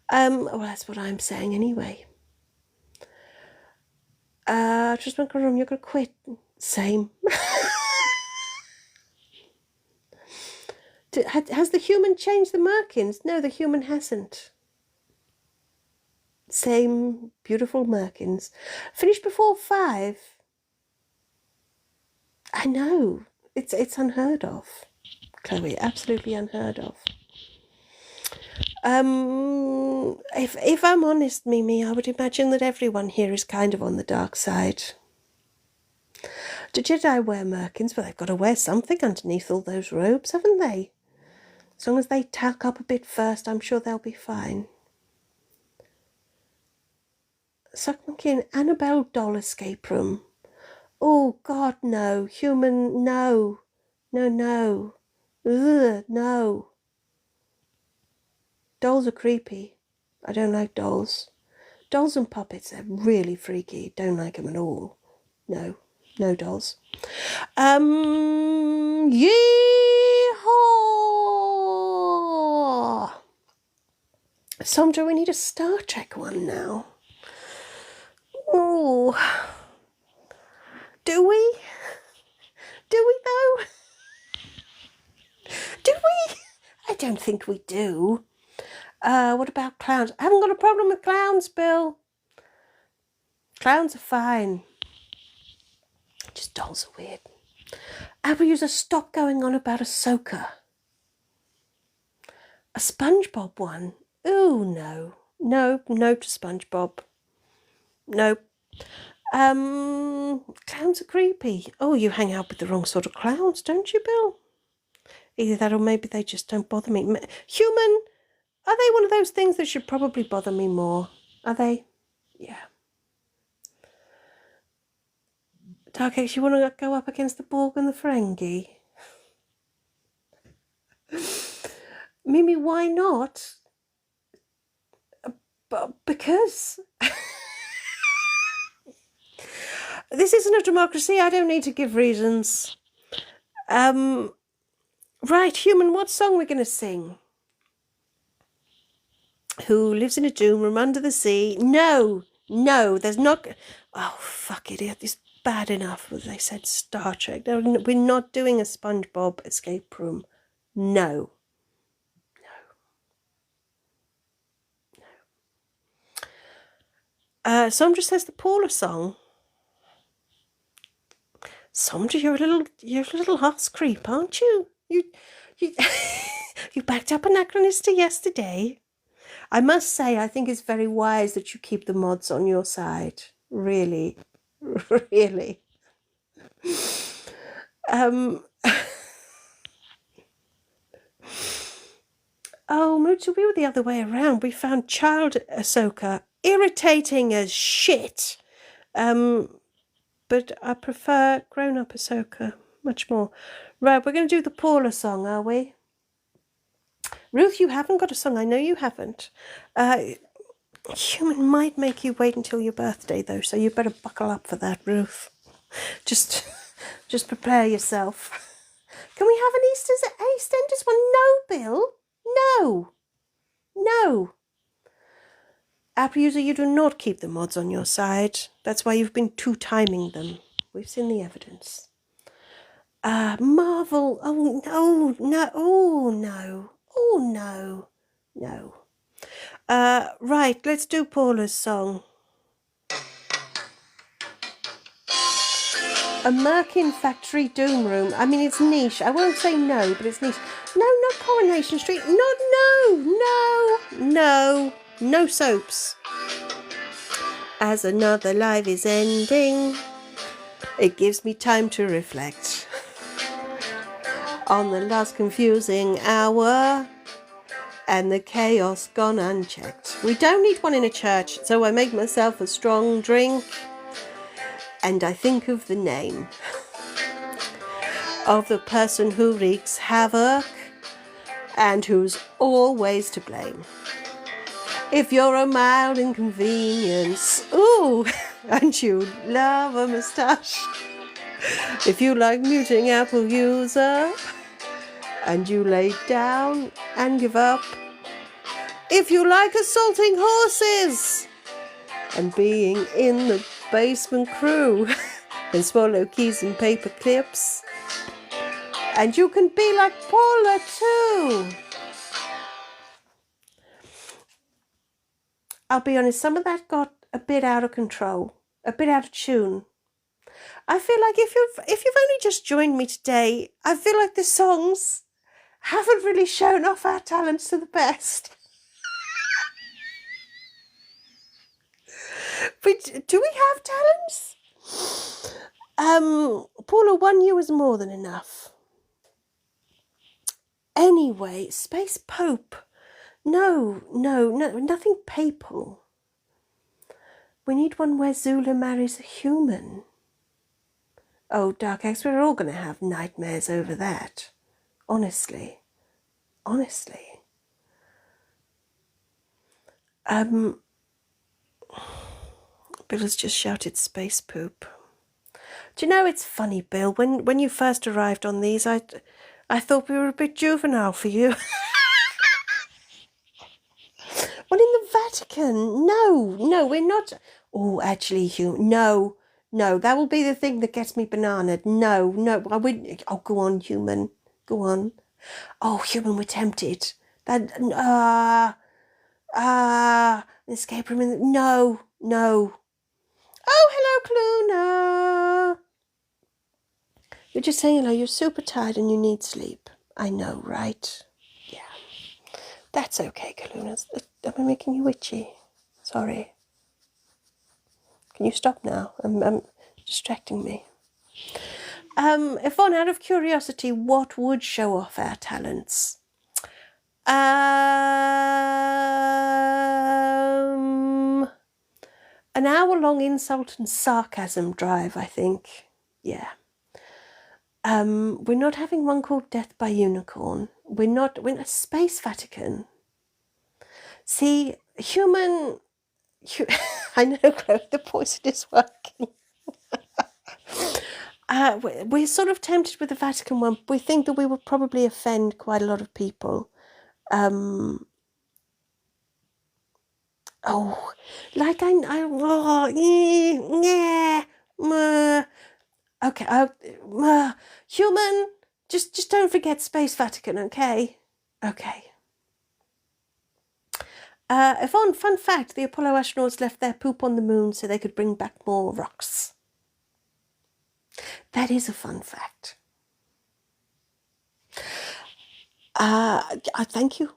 Speaker 1: Well, that's what I'm saying anyway. Just make a room, you're going to quit. Same. Has the human changed the Merkins? No, the human hasn't. Same beautiful Merkins. Finished before 5. I know. It's unheard of. Chloe, absolutely unheard of. If I'm honest, Mimi, I would imagine that everyone here is kind of on the dark side. Do Jedi wear Merkins? Well, they've got to wear something underneath all those robes, haven't they? As long as they tack up a bit first, I'm sure they'll be fine. Suck Monkey and Annabelle doll escape room. Oh, God, no. Human, no. No, no. Ugh, no. Dolls are creepy. I don't like dolls. Dolls and puppets are really freaky. Don't like them at all. No. No dolls. Yeehaw! Somdra, we need a Star Trek one now. Oh. Do we? Do we though? Do we? I don't think we do. What about clowns? I haven't got a problem with clowns, Bill. Clowns are fine. Just dolls are weird. Apple user, stop going on about Ahsoka. A SpongeBob one? Ooh, no. No to SpongeBob. Nope. Clowns are creepy. Oh, you hang out with the wrong sort of clowns, don't you, Bill? Either that or maybe they just don't bother me. Human, are they one of those things that should probably bother me more? Are they? Yeah. Dark X, you want to go up against the Borg and the Ferengi? Mimi, why not? Because this isn't a democracy. I don't need to give reasons. Right, Human, what song we're going to sing? Who lives in a doom room under the sea? No, there's not. Oh, fuck it. It's bad enough when they said Star Trek. No, we're not doing a SpongeBob escape room. No. Sandra says the Paula song. Sandra, you're a little horse creep, aren't you? You you backed up Anachronistic yesterday. I must say, I think it's very wise that you keep the mods on your side. Really, really. Oh, Moochie, we were the other way around. We found child Ahsoka irritating as shit. But I prefer grown-up Ahsoka much more. Right, we're going to do the Paula song, are we? Ruth, you haven't got a song. I know you haven't. Human might make you wait until your birthday, though, so you better buckle up for that, Ruth. Just prepare yourself. Can we have an EastEnders one? No, Bill. No. App user, you do not keep the mods on your side. That's why you've been two-timing them. We've seen the evidence. Marvel. Oh, no. Oh, no. Right, let's do Paula's song. A Merkin Factory Doom Room. I mean, it's niche. I won't say no, but it's niche. No, not Coronation Street. No soaps. As another life is ending, it gives me time to reflect on the last confusing hour and the chaos gone unchecked. We don't need one in a church, so I make myself a strong drink and I think of the name of the person who wreaks havoc and who's always to blame. If you're a mild inconvenience, ooh, and you love a moustache. If you like muting Apple user, and you lay down and give up. If you like assaulting horses, and being in the basement crew, and swallow keys and paper clips. And you can be like Paula too. I'll be honest, some of that got a bit out of control, a bit out of tune. I feel like if you've only just joined me today, I feel like the songs haven't really shown off our talents to the best. But do we have talents? Paula, 1 year was more than enough. Anyway, Space Pope. No, nothing papal. We need one where Zula marries a human. Oh, Dark X, we're all going to have nightmares over that. Honestly. Bill has just shouted space poop. Do you know, it's funny, Bill, when you first arrived on these, I thought we were a bit juvenile for you. Well, in the Vatican, no, we're not. Oh, actually, human. No, that will be the thing that gets me bananaed. No, I wouldn't. Oh, go on, human. Go on. Oh, human, we're tempted. That, escape room. No. Oh, hello, Cluna. You're just saying hello. You're super tired and you need sleep. I know, right? Yeah. That's okay, Kaluna. Am I making you witchy? Sorry. Can you stop now? I'm distracting me. Yvonne, out of curiosity, what would show off our talents? An hour-long insult and sarcasm drive, I think. Yeah. We're not having one called Death by Unicorn. We're not Space Vatican. See, I know, Chloe, the poison is working. We're sort of tempted with the Vatican one. We think that we will probably offend quite a lot of people. Okay, human, just don't forget Space Vatican, okay? Okay. Yvonne, fun fact, the Apollo astronauts left their poop on the moon so they could bring back more rocks. That is a fun fact. Thank you.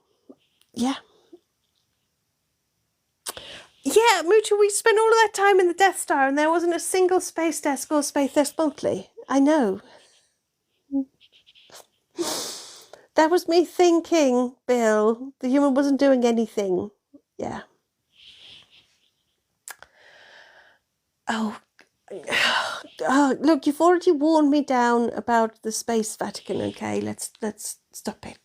Speaker 1: Yeah. Yeah, Moochie, we spent all of that time in the Death Star and there wasn't a single space desk or space desk monthly. I know. That was me thinking, Bill. The human wasn't doing anything. Yeah. Oh, look, you've already worn me down about the Space Vatican, okay? Let's stop it.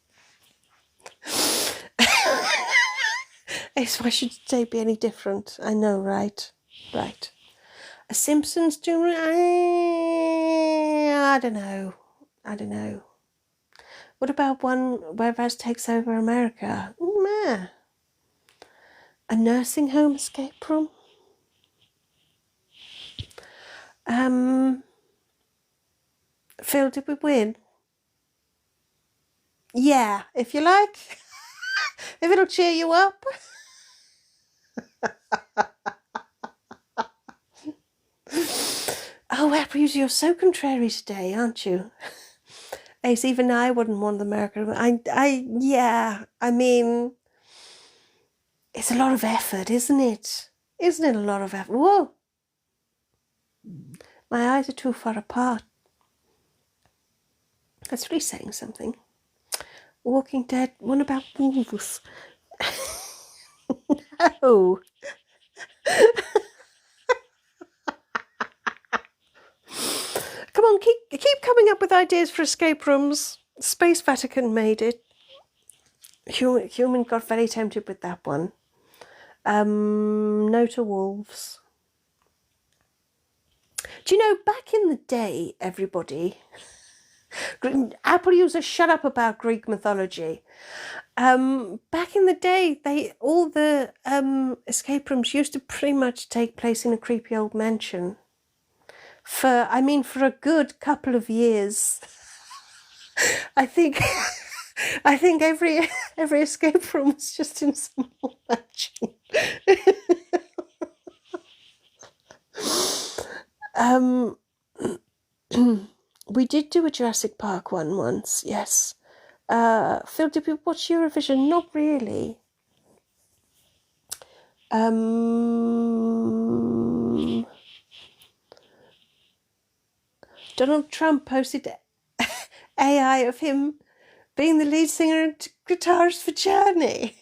Speaker 1: Why should today be any different? I know, right? Right. A Simpsons doing... I don't know. What about one where Raz takes over America? Meh. A nursing home escape room? Phil, did we win? Yeah, if you like. If it'll cheer you up. Oh, April, you're so contrary today, aren't you? Ace, even I wouldn't want America. Yeah, I mean, it's a lot of effort, isn't it? Isn't it a lot of effort? Whoa! My eyes are too far apart. That's really saying something. Walking Dead, one about wolves. No. Come on, keep coming up with ideas for escape rooms. Space Vatican made it. Human got very tempted with that one. No to wolves. Do you know, back in the day, everybody... Apple user, shut up about Greek mythology. Back in the day, all the escape rooms used to pretty much take place in a creepy old mansion. For a good couple of years. I think every escape room was just in some old mansion. We did do a Jurassic Park one once, yes. Phil, did we watch Eurovision? Not really. Donald Trump posted AI of him being the lead singer and guitarist for Journey.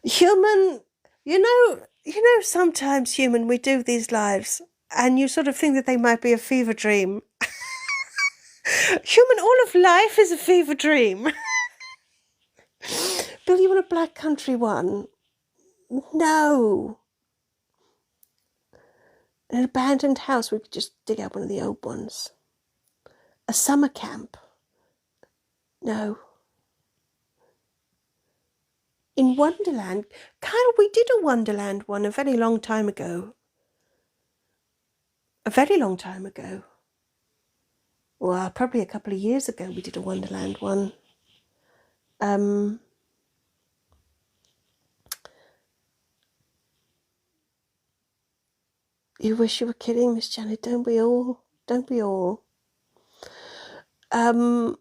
Speaker 1: Human, you know, sometimes, human, we do these lives and you sort of think that they might be a fever dream. Human, all of life is a fever dream. Bill, you want a Black Country one? No. An abandoned house, we could just dig out one of the old ones. A summer camp? No. In Wonderland? Kyle, we did a Wonderland one a very long time ago. A very long time ago. Well, probably a couple of years ago we did a Wonderland one. You wish you were kidding, Miss Janet, don't we all? Don't we all? An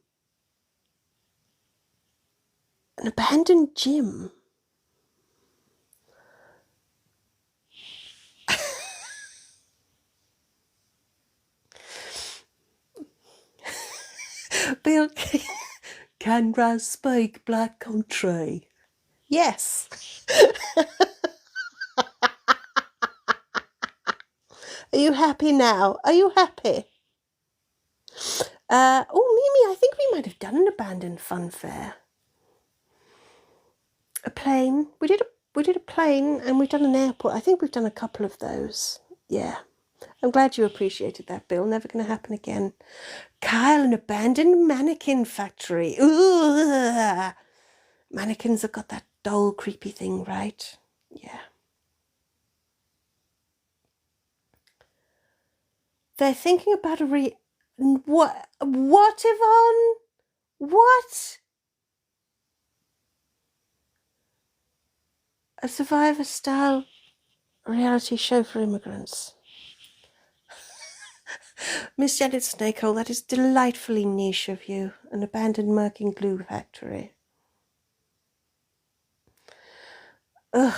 Speaker 1: abandoned gym. Bill, can Raz speak black country? Yes. Are you happy now? Are you happy? Mimi, I think we might have done an abandoned fun fair. A plane. We did a plane, and we've done an airport. I think we've done a couple of those. Yeah. I'm glad you appreciated that, Bill. Never going to happen again. Kyle, an abandoned mannequin factory. Ooh. Mannequins have got that dull, creepy thing, right? Yeah. They're thinking about What, Yvonne? What? A Survivor-style reality show for immigrants. Miss Janet Snakehole, that is delightfully niche of you. An abandoned merkin glue factory. Ugh.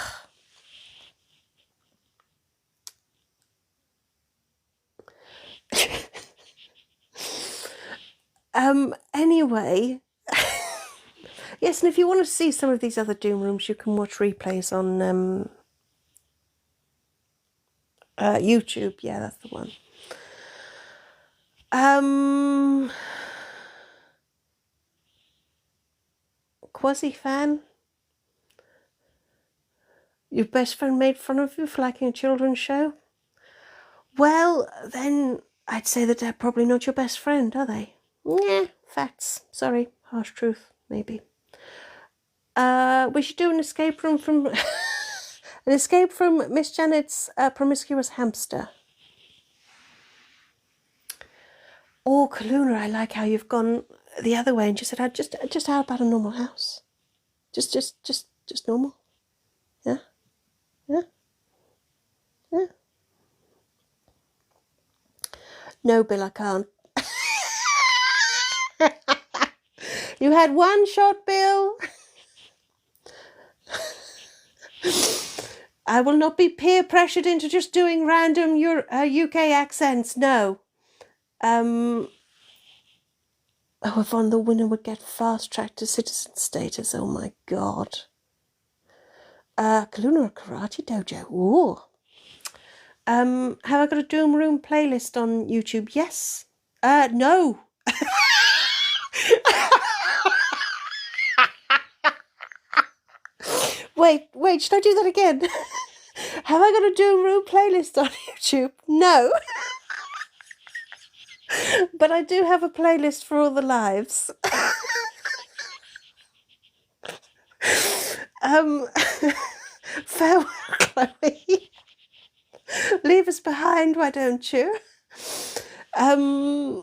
Speaker 1: Anyway. Yes, and if you want to see some of these other Doom Rooms, you can watch replays on YouTube. Yeah, that's the one. Quasi fan? Your best friend made fun of you for liking a children's show? Well, then I'd say that they're probably not your best friend, are they? Yeah, facts. Sorry, harsh truth, maybe. We should do an escape room from... an escape from Miss Janet's promiscuous hamster. Oh, Kaluna, I like how you've gone the other way and just said, just how about a normal house? Just normal. Yeah? Yeah? Yeah? No, Bill, I can't. You had one shot, Bill. I will not be peer pressured into just doing random UK accents. No. Oh, Yvonne, the winner would get fast tracked to citizen status. Oh my God. Kaluna Karate Dojo. Ooh. Have I got a Doom Room playlist on YouTube? Yes. No. Wait, should I do that again? Have I got a Doom Room playlist on YouTube? No. But I do have a playlist for all the lives. Farewell, Chloe. Leave us behind, why don't you? A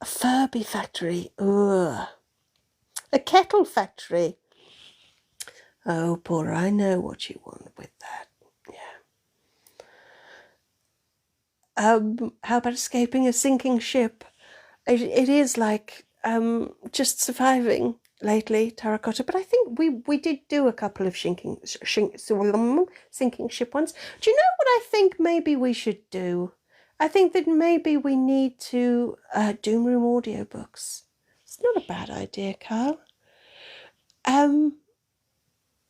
Speaker 1: Furby factory. Ugh. A kettle factory. Oh, poor, I know what you want with that. Yeah. How about escaping a sinking ship? It is like just surviving lately, Terracotta. But I think we did do a couple of sinking ship ones. Do you know what I think maybe we should do? I think that maybe we need to Doom Room audiobooks. It's not a bad idea, Carl. I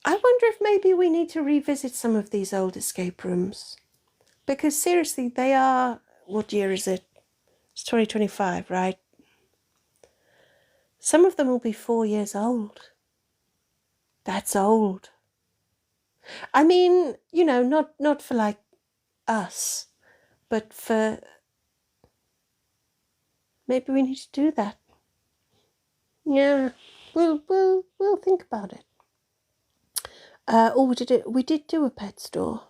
Speaker 1: wonder if maybe we need to revisit some of these old escape rooms. Because seriously, they are... What year is it? It's 2025, right? Some of them will be 4 years old. That's old. I mean, you know, not for like us, but for... Maybe we need to do that. Yeah, we'll think about it. We did do a pet store.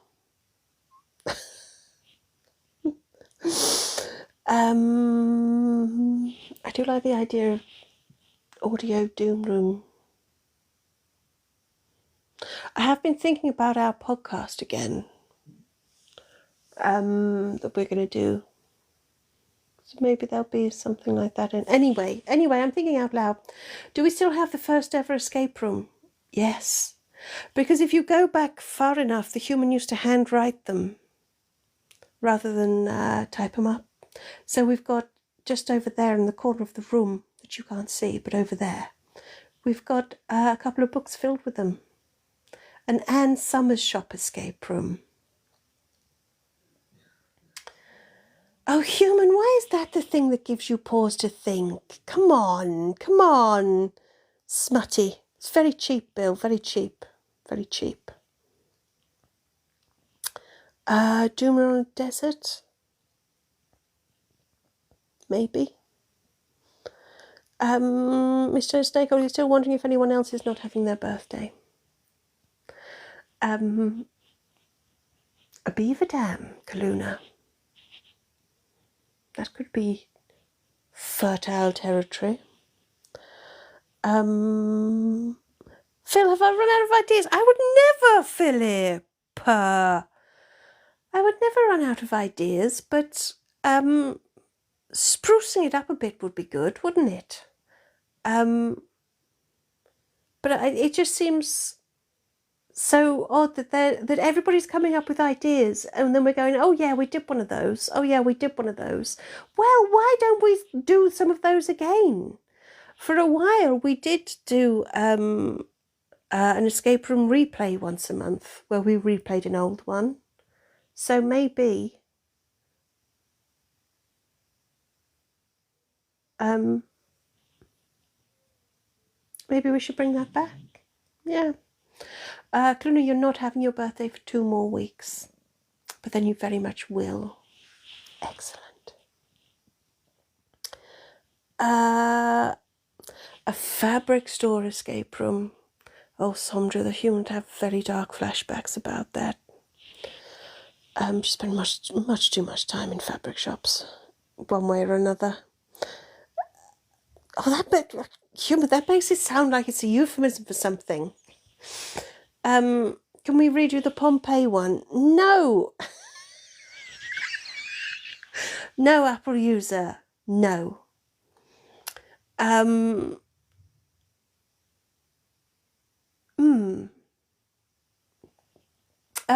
Speaker 1: I do like the idea of audio Doom Room. I have been thinking about our podcast again. That we're going to do. So maybe there'll be something like that. Anyway, I'm thinking out loud. Do we still have the first ever escape room? Yes. Because if you go back far enough, the human used to handwrite them rather than type them up. So we've got just over there in the corner of the room that you can't see, but over there, we've got a couple of books filled with them. An Anne Summers Shop escape room. Oh, human, why is that the thing that gives you pause to think? Come on, come on. Smutty. It's very cheap, Bill, very cheap, very cheap. Doomer on a Desert? Maybe. Mr. Snake, are you still wondering if anyone else is not having their birthday? A beaver dam, Kaluna. That could be fertile territory. Phil, have I run out of ideas? I would never, Philip. I would never run out of ideas, but sprucing it up a bit would be good, wouldn't it? But it just seems so odd that everybody's coming up with ideas, and then we're going, oh yeah, we did one of those. Oh yeah, we did one of those. Well, why don't we do some of those again? For a while, we did do an escape room replay once a month, where we replayed an old one. So maybe maybe we should bring that back. Yeah. Cluna, you're not having your birthday for 2 more weeks, but then you very much will. Excellent. A fabric store escape room. Oh, Sondra, the human would have very dark flashbacks about that. She spent much too much time in fabric shops, one way or another. Oh, that makes it sound like it's a euphemism for something. Can we read you the Pompeii one? No. No, Apple user. No.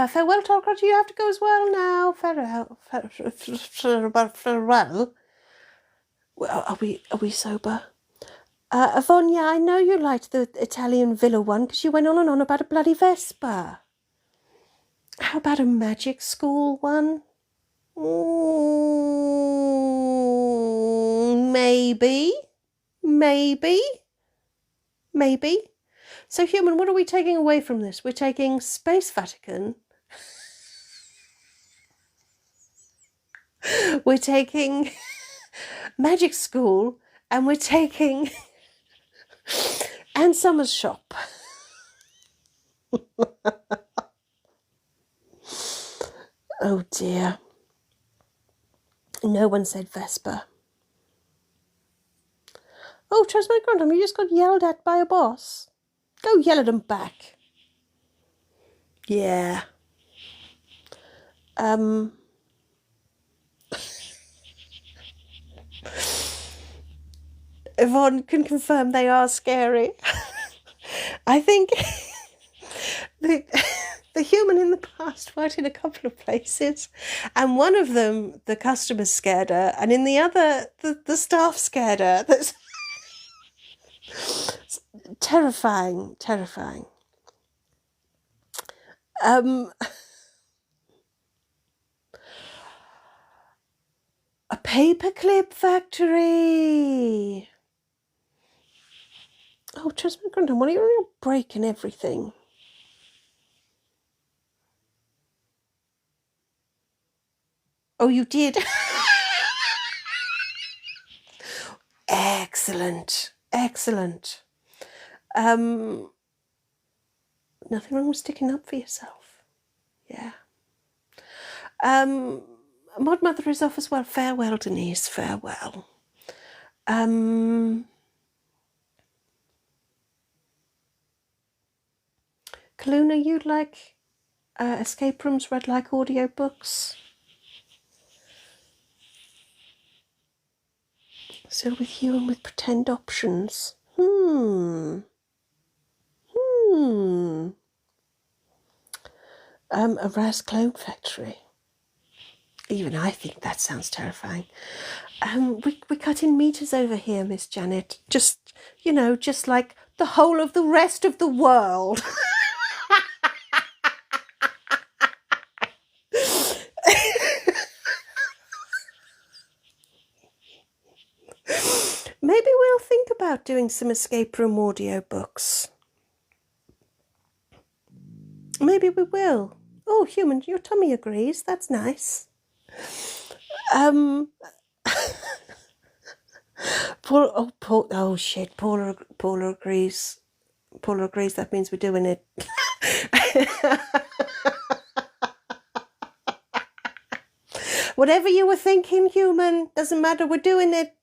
Speaker 1: Farewell, Tolcrot, you have to go as well now. Farewell. Well, are we sober? Yvonne, yeah, I know you liked the Italian villa one because you went on and on about a bloody Vespa. How about a magic school one? Maybe. So, human, what are we taking away from this? We're taking Space Vatican. We're taking Magic School, and we're taking Anne Summers Shop. Oh dear. No one said Vespa. Oh, Transmit Quantum, you just got yelled at by a boss. Go yell at them back. Yeah. Yvonne can confirm they are scary. I think the human in the past worked in a couple of places, and one of them the customers scared her, and in the other the staff scared her. That's terrifying. A paperclip factory. Oh, Transmit Grundon, what are you breaking everything? Oh, you did? Excellent. Nothing wrong with sticking up for yourself. Yeah. Mod Mother is off as well. Farewell, Denise. Farewell. Kaluna, you'd like escape rooms read like audiobooks? Still with you and with pretend options. A Raz Clone Factory. Even I think that sounds terrifying. We cut in meters over here, Miss Janet. Just, just like the whole of the rest of the world. Maybe we'll think about doing some escape room audiobooks. Maybe we will. Oh, human, your tummy agrees. That's nice. Oh shit, Paula agrees. Paula agrees, that means we're doing it. Whatever you were thinking, human, doesn't matter, we're doing it.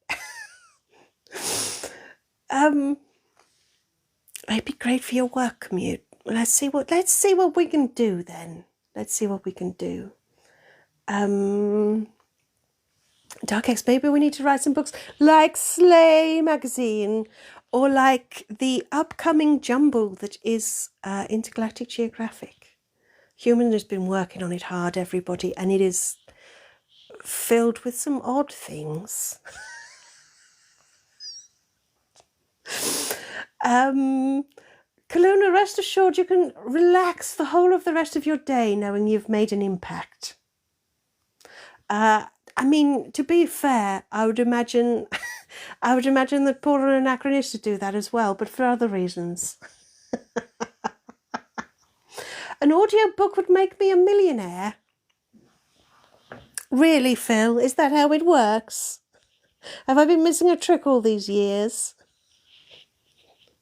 Speaker 1: It'd be great for your work commute. Let's see what we can do then. Let's see what we can do. Dark X, maybe we need to write some books like Slay magazine, or like the upcoming jumble that is Intergalactic Geographic. Human has been working on it hard, everybody, and it is filled with some odd things. Kaluna, rest assured you can relax the whole of the rest of your day knowing you've made an impact. I mean, to be fair, I would imagine that Paula and Anachronist would do that as well, but for other reasons. An audiobook would make me a millionaire. Really, Phil? Is that how it works? Have I been missing a trick all these years?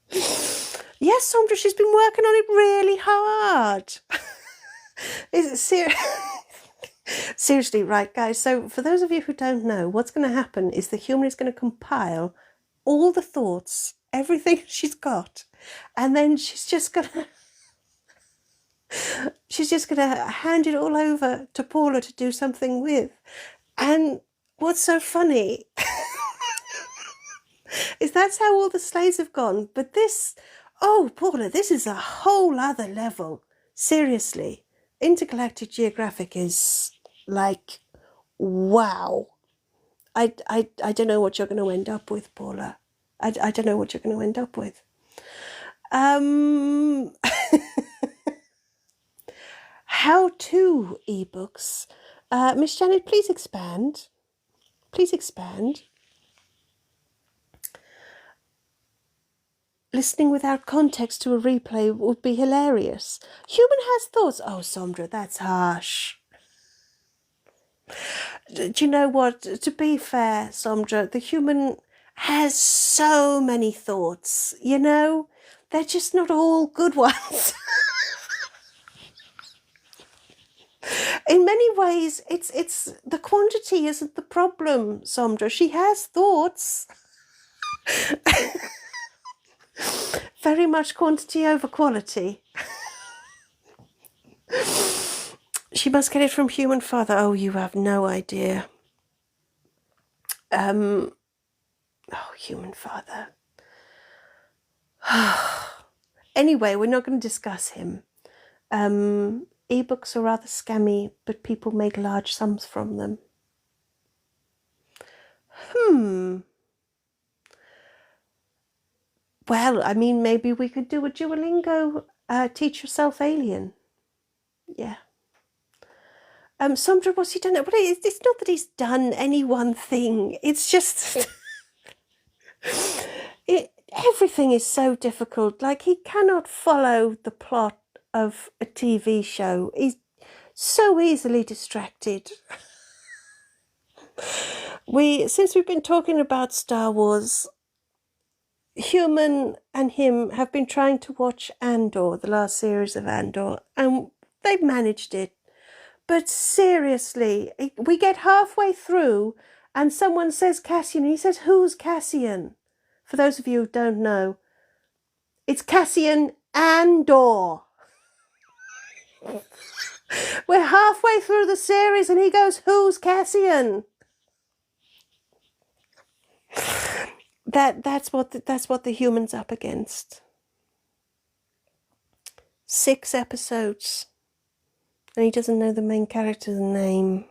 Speaker 1: Yes, Sandra, she's been working on it really hard. Is it serious? Seriously, right, guys, so for those of you who don't know, what's going to happen is the human is going to compile all the thoughts, everything she's got, and then she's just going to hand it all over to Paula to do something with. And what's so funny is that's how all the slays have gone. But this, oh, Paula, this is a whole other level. Seriously, Intergalactic Geographic is like, wow. I don't know what you're going to end up with, Paula. I don't know what you're going to end up with. How-to ebooks. Miss Janet, please expand. Please expand. Listening without context to a replay would be hilarious. Human has thoughts. Oh, Sandra, that's harsh. Do you know what? To be fair, Sandra, the human has so many thoughts, you know? They're just not all good ones. In many ways, it's the quantity isn't the problem, Sandra. She has thoughts. Very much quantity over quality. She must get it from human father. Oh, you have no idea. Oh, human father. Anyway, we're not going to discuss him. Ebooks are rather scammy, but people make large sums from them. Well, I mean, maybe we could do a Duolingo teach yourself alien. Yeah. Sandra, what's he done? But it's not that he's done any one thing. It's just everything is so difficult. Like, he cannot follow the plot of a TV show. He's so easily distracted. Since we've been talking about Star Wars, Human and him have been trying to watch Andor, the last series of Andor, and they've managed it. But seriously, we get halfway through and someone says Cassian. He says, who's Cassian? For those of you who don't know, it's Cassian Andor. We're halfway through the series and he goes, who's Cassian? That's what the human's up against. 6 episodes. And he doesn't know the main character's name.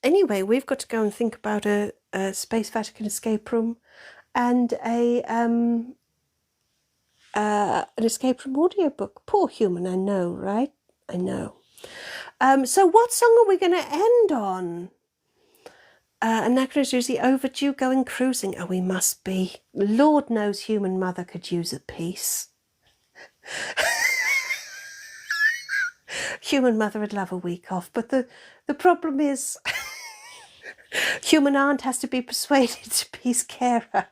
Speaker 1: Anyway, we've got to go and think about a Space Vatican escape room and an escape room audiobook. Poor human, I know, right? I know. So what song are we going to end on? Anachronism overdue going cruising. Oh, we must be. Lord knows human mother could use a piece. Human mother would love a week off, but the problem is human aunt has to be persuaded to be his carer.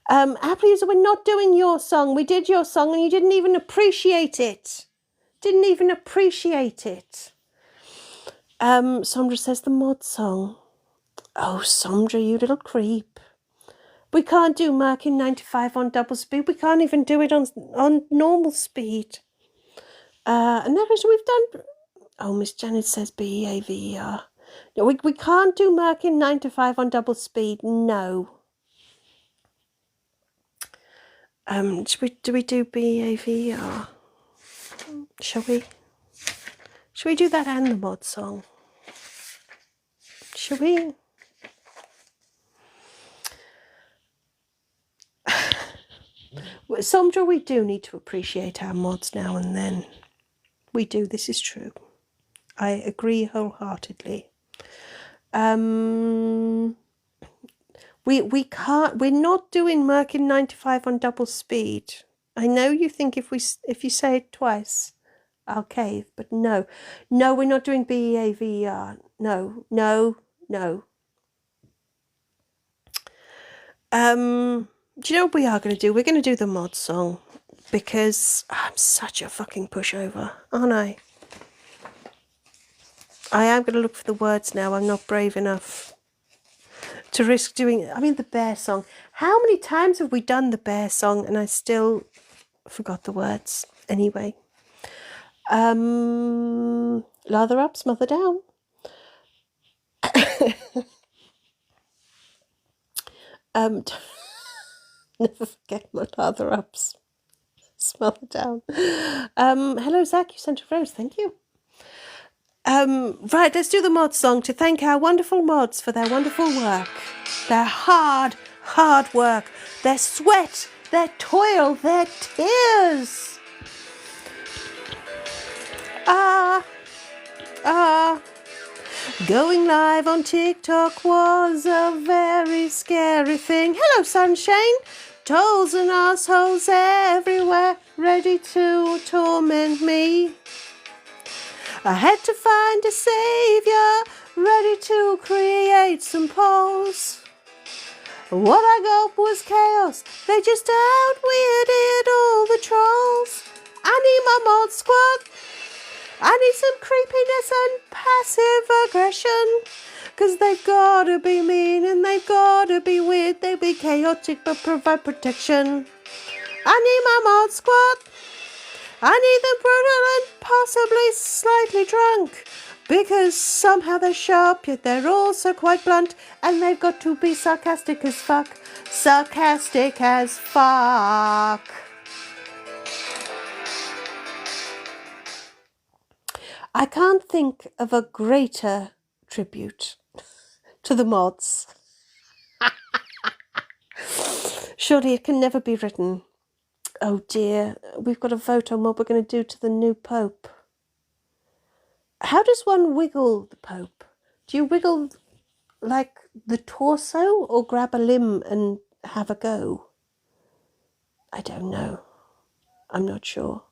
Speaker 1: Apple user, we're not doing your song. We did your song and you didn't even appreciate it. Didn't even appreciate it. Sondra says the mod song. Oh, Sondra, you little creep. We can't do marking 95 on double speed. We can't even do it on normal speed. And never we've done. Oh, Miss Janet says BEAVER. No, we can't do marking 9 to 5 on double speed. No. Do we do BEAVER? Shall we? Shall we do that and the mod song? Shall we? Sondra, we do need to appreciate our mods now and then. We do, this is true. I agree wholeheartedly. We can't, we're not doing Merkin 95 on double speed. I know you think if you say it twice, I'll cave, but no. No, we're not doing BEAVER. No. Do you know what we are going to do? We're going to do the mod song because I'm such a fucking pushover, aren't I? I am going to look for the words now. I'm not brave enough to risk doing, I mean, the bear song. How many times have we done the bear song and I still forgot the words? Anyway. Lather up, smother down. Never forget my lather ups. Smother down. Hello, Zach. You sent a rose. Thank you. Right, let's do the mod song to thank our wonderful mods for their wonderful work. Their hard work. Their sweat. Their toil. Their tears. Going live on TikTok was a very scary thing. Hello, sunshine. Trolls and assholes everywhere, ready to torment me. I had to find a saviour, ready to create some polls. What I got was chaos. They just out-weirded all the trolls. I need my mod squad. I need some creepiness and passive aggression. 'Cause they've gotta be mean and they've gotta be weird. They be chaotic but provide protection. I need my mod squad. I need them brutal and possibly slightly drunk. Because somehow they're sharp yet they're also quite blunt. And they've got to be sarcastic as fuck. Sarcastic as fuck. I can't think of a greater tribute to the mods. Surely it can never be written. Oh dear, we've got a vote on what we're going to do to the new Pope. How does one wiggle the Pope? Do you wiggle like the torso or grab a limb and have a go? I don't know. I'm not sure.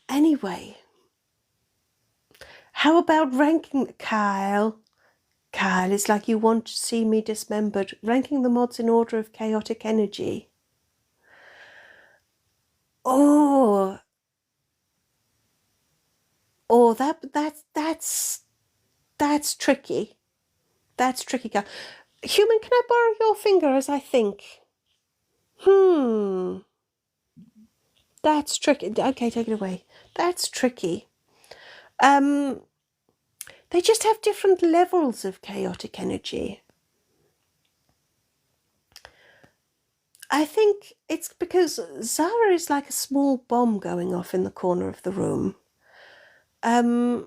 Speaker 1: Anyway, how about ranking Kyle? Kyle, it's like you want to see me dismembered. Ranking the mods in order of chaotic energy. Oh, that's tricky. That's tricky, Kyle. Human, can I borrow your finger as I think? That's tricky. Okay, take it away. That's tricky. They just have different levels of chaotic energy. I think it's because Zara is like a small bomb going off in the corner of the room. I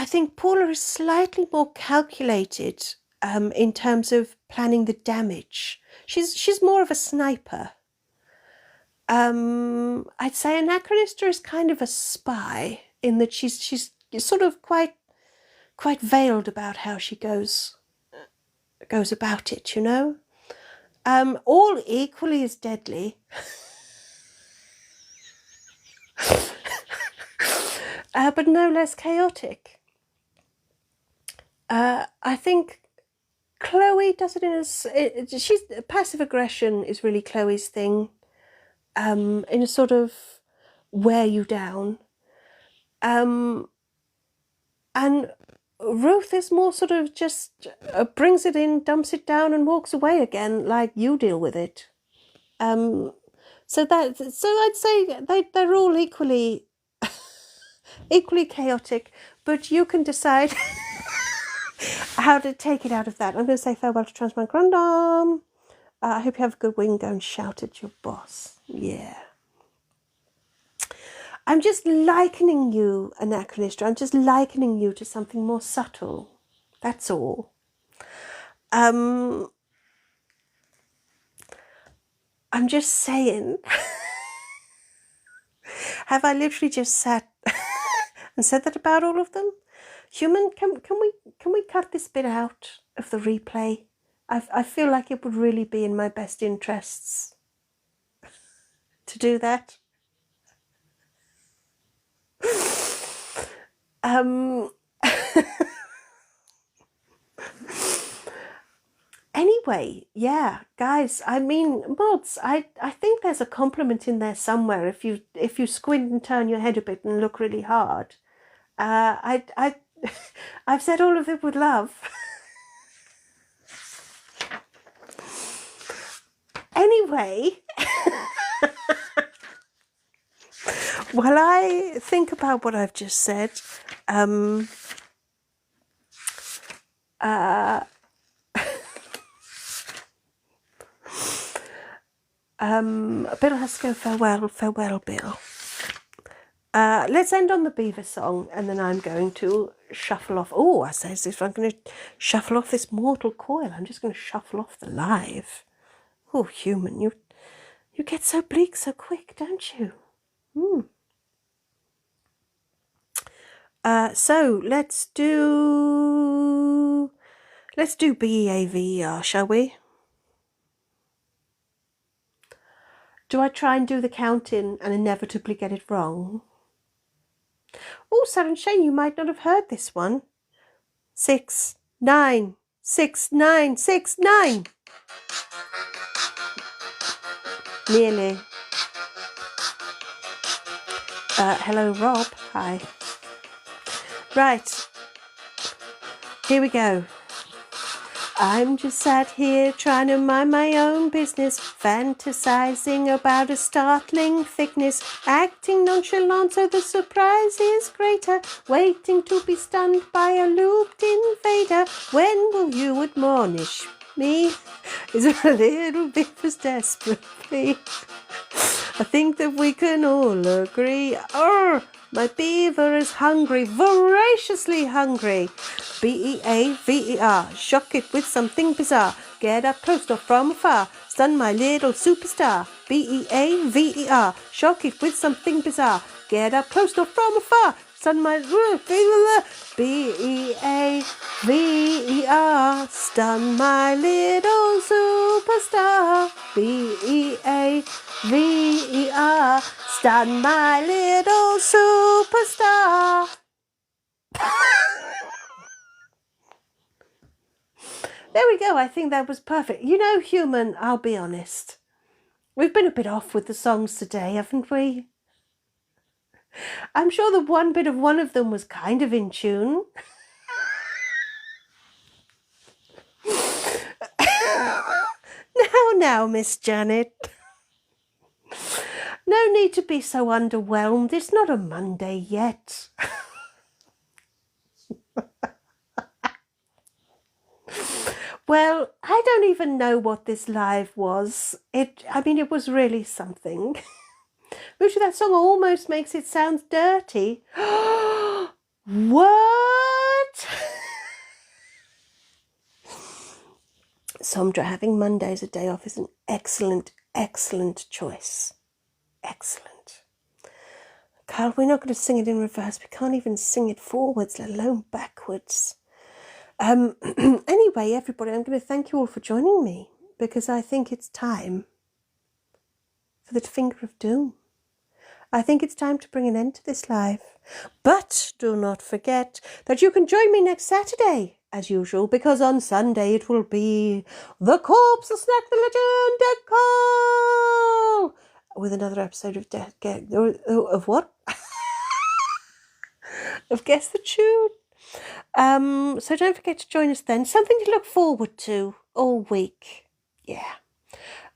Speaker 1: think Paula is slightly more calculated in terms of planning the damage. She's more of a sniper. I'd say Anachronista is kind of a spy in that she's sort of quite veiled about how she goes about it, you know. All equally as deadly. But no less chaotic. I think Chloe does it in passive aggression is really Chloe's thing. In a sort of wear you down. And Ruth is more sort of just brings it in, dumps it down, and walks away again, like you deal with it. So I'd say they're all equally chaotic, but you can decide how to take it out of that. I'm going to say farewell to Transman Grandam. I hope you have a good week and go and shout at your boss. Yeah. I'm just likening you, Anachronista. I'm just likening you to something more subtle. That's all. I'm just saying. Have I literally just sat and said that about all of them? Human, can we cut this bit out of the replay? I feel like it would really be in my best interests to do that. Anyway, yeah, guys, I mean, mods, I think there's a compliment in there somewhere if you squint and turn your head a bit and look really hard. I've said all of it with love. Anyway, while I think about what I've just said, Bill has to go farewell, Bill. Let's end on the beaver song, and then I'm going to shuffle off. Oh, I say this, I'm going to shuffle off this mortal coil. I'm just going to shuffle off the live. Oh, human, you get so bleak so quick, don't you? So let's do BEAVER, shall we? Do I try and do the count-in and inevitably get it wrong? Oh, Sarah Shane, you might not have heard this one. 6, 9, 6, 9, 6, 9. Nearly. Hello, Rob. Hi. Right. Here we go. I'm just sat here trying to mind my own business, fantasizing about a startling thickness, acting nonchalant so the surprise is greater, waiting to be stunned by a looped invader. When will you admonish me? Is a little bit as desperately. I think that we can all agree. My beaver is hungry, voraciously hungry. BEAVER, shock it with something bizarre. Get up close or from afar, stun my little superstar. BEAVER, shock it with something bizarre. Get up close or from afar, stun my BEAVER, stun my little superstar. BEAVER, stun my little superstar. There we go. I think that was perfect. You know, human, I'll be honest. We've been a bit off with the songs today, haven't we? I'm sure the one bit of one of them was kind of in tune. Now, Miss Janet. No need to be so underwhelmed. It's not a Monday yet. Well, I don't even know what this live was. It was really something. Which that song almost makes it sound dirty. What? Somdra, having Monday as a day off is an excellent, excellent choice. Excellent. Carl, we're not going to sing it in reverse. We can't even sing it forwards, let alone backwards. Anyway, everybody, I'm going to thank you all for joining me, because I think it's time for the finger of doom. I think it's time to bring an end to this live. But do not forget that you can join me next Saturday, as usual, because on Sunday it will be The Corpse of Snack the Legend Dead Call, with another episode of of what? Of Guess the Tune. So don't forget to join us then. Something to look forward to all week. Yeah.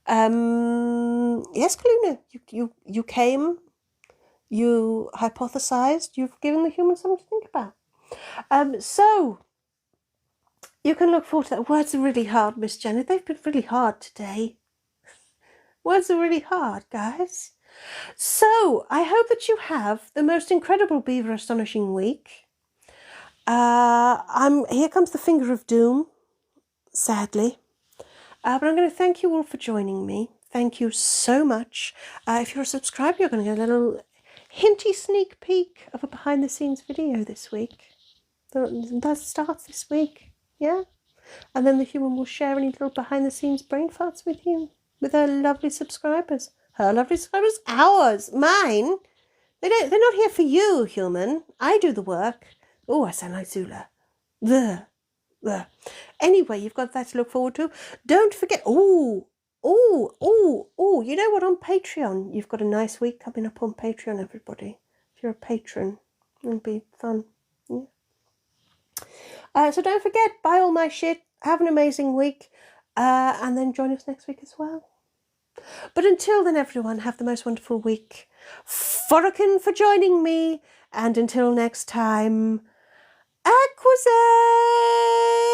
Speaker 1: Yes, Kaluna, you came, you hypothesized, you've given the humans something to think about. So you can look forward to that. Words are really hard, Miss Jenny. They've been really hard today. Words are really hard, guys. So I hope that you have the most incredible Beaver Astonishing week. Here comes the finger of doom, sadly. But I'm going to thank you all for joining me. Thank you so much. If you're a subscriber, you're going to get a little hinty sneak peek of a behind-the-scenes video this week. That starts this week, yeah? And then the human will share any little behind-the-scenes brain farts with you, with her lovely subscribers. Her lovely subscribers? Ours? Mine? They're not here for you, human. I do the work. Oh, I sound like Zula. There. Anyway, you've got that to look forward to. Don't forget. You know what? On Patreon, you've got a nice week coming up on Patreon, everybody. If you're a patron, it'll be fun. Yeah. So don't forget, buy all my shit. Have an amazing week. And then join us next week as well. But until then, everyone, have the most wonderful week. Forrican for joining me. And until next time, Acquisite!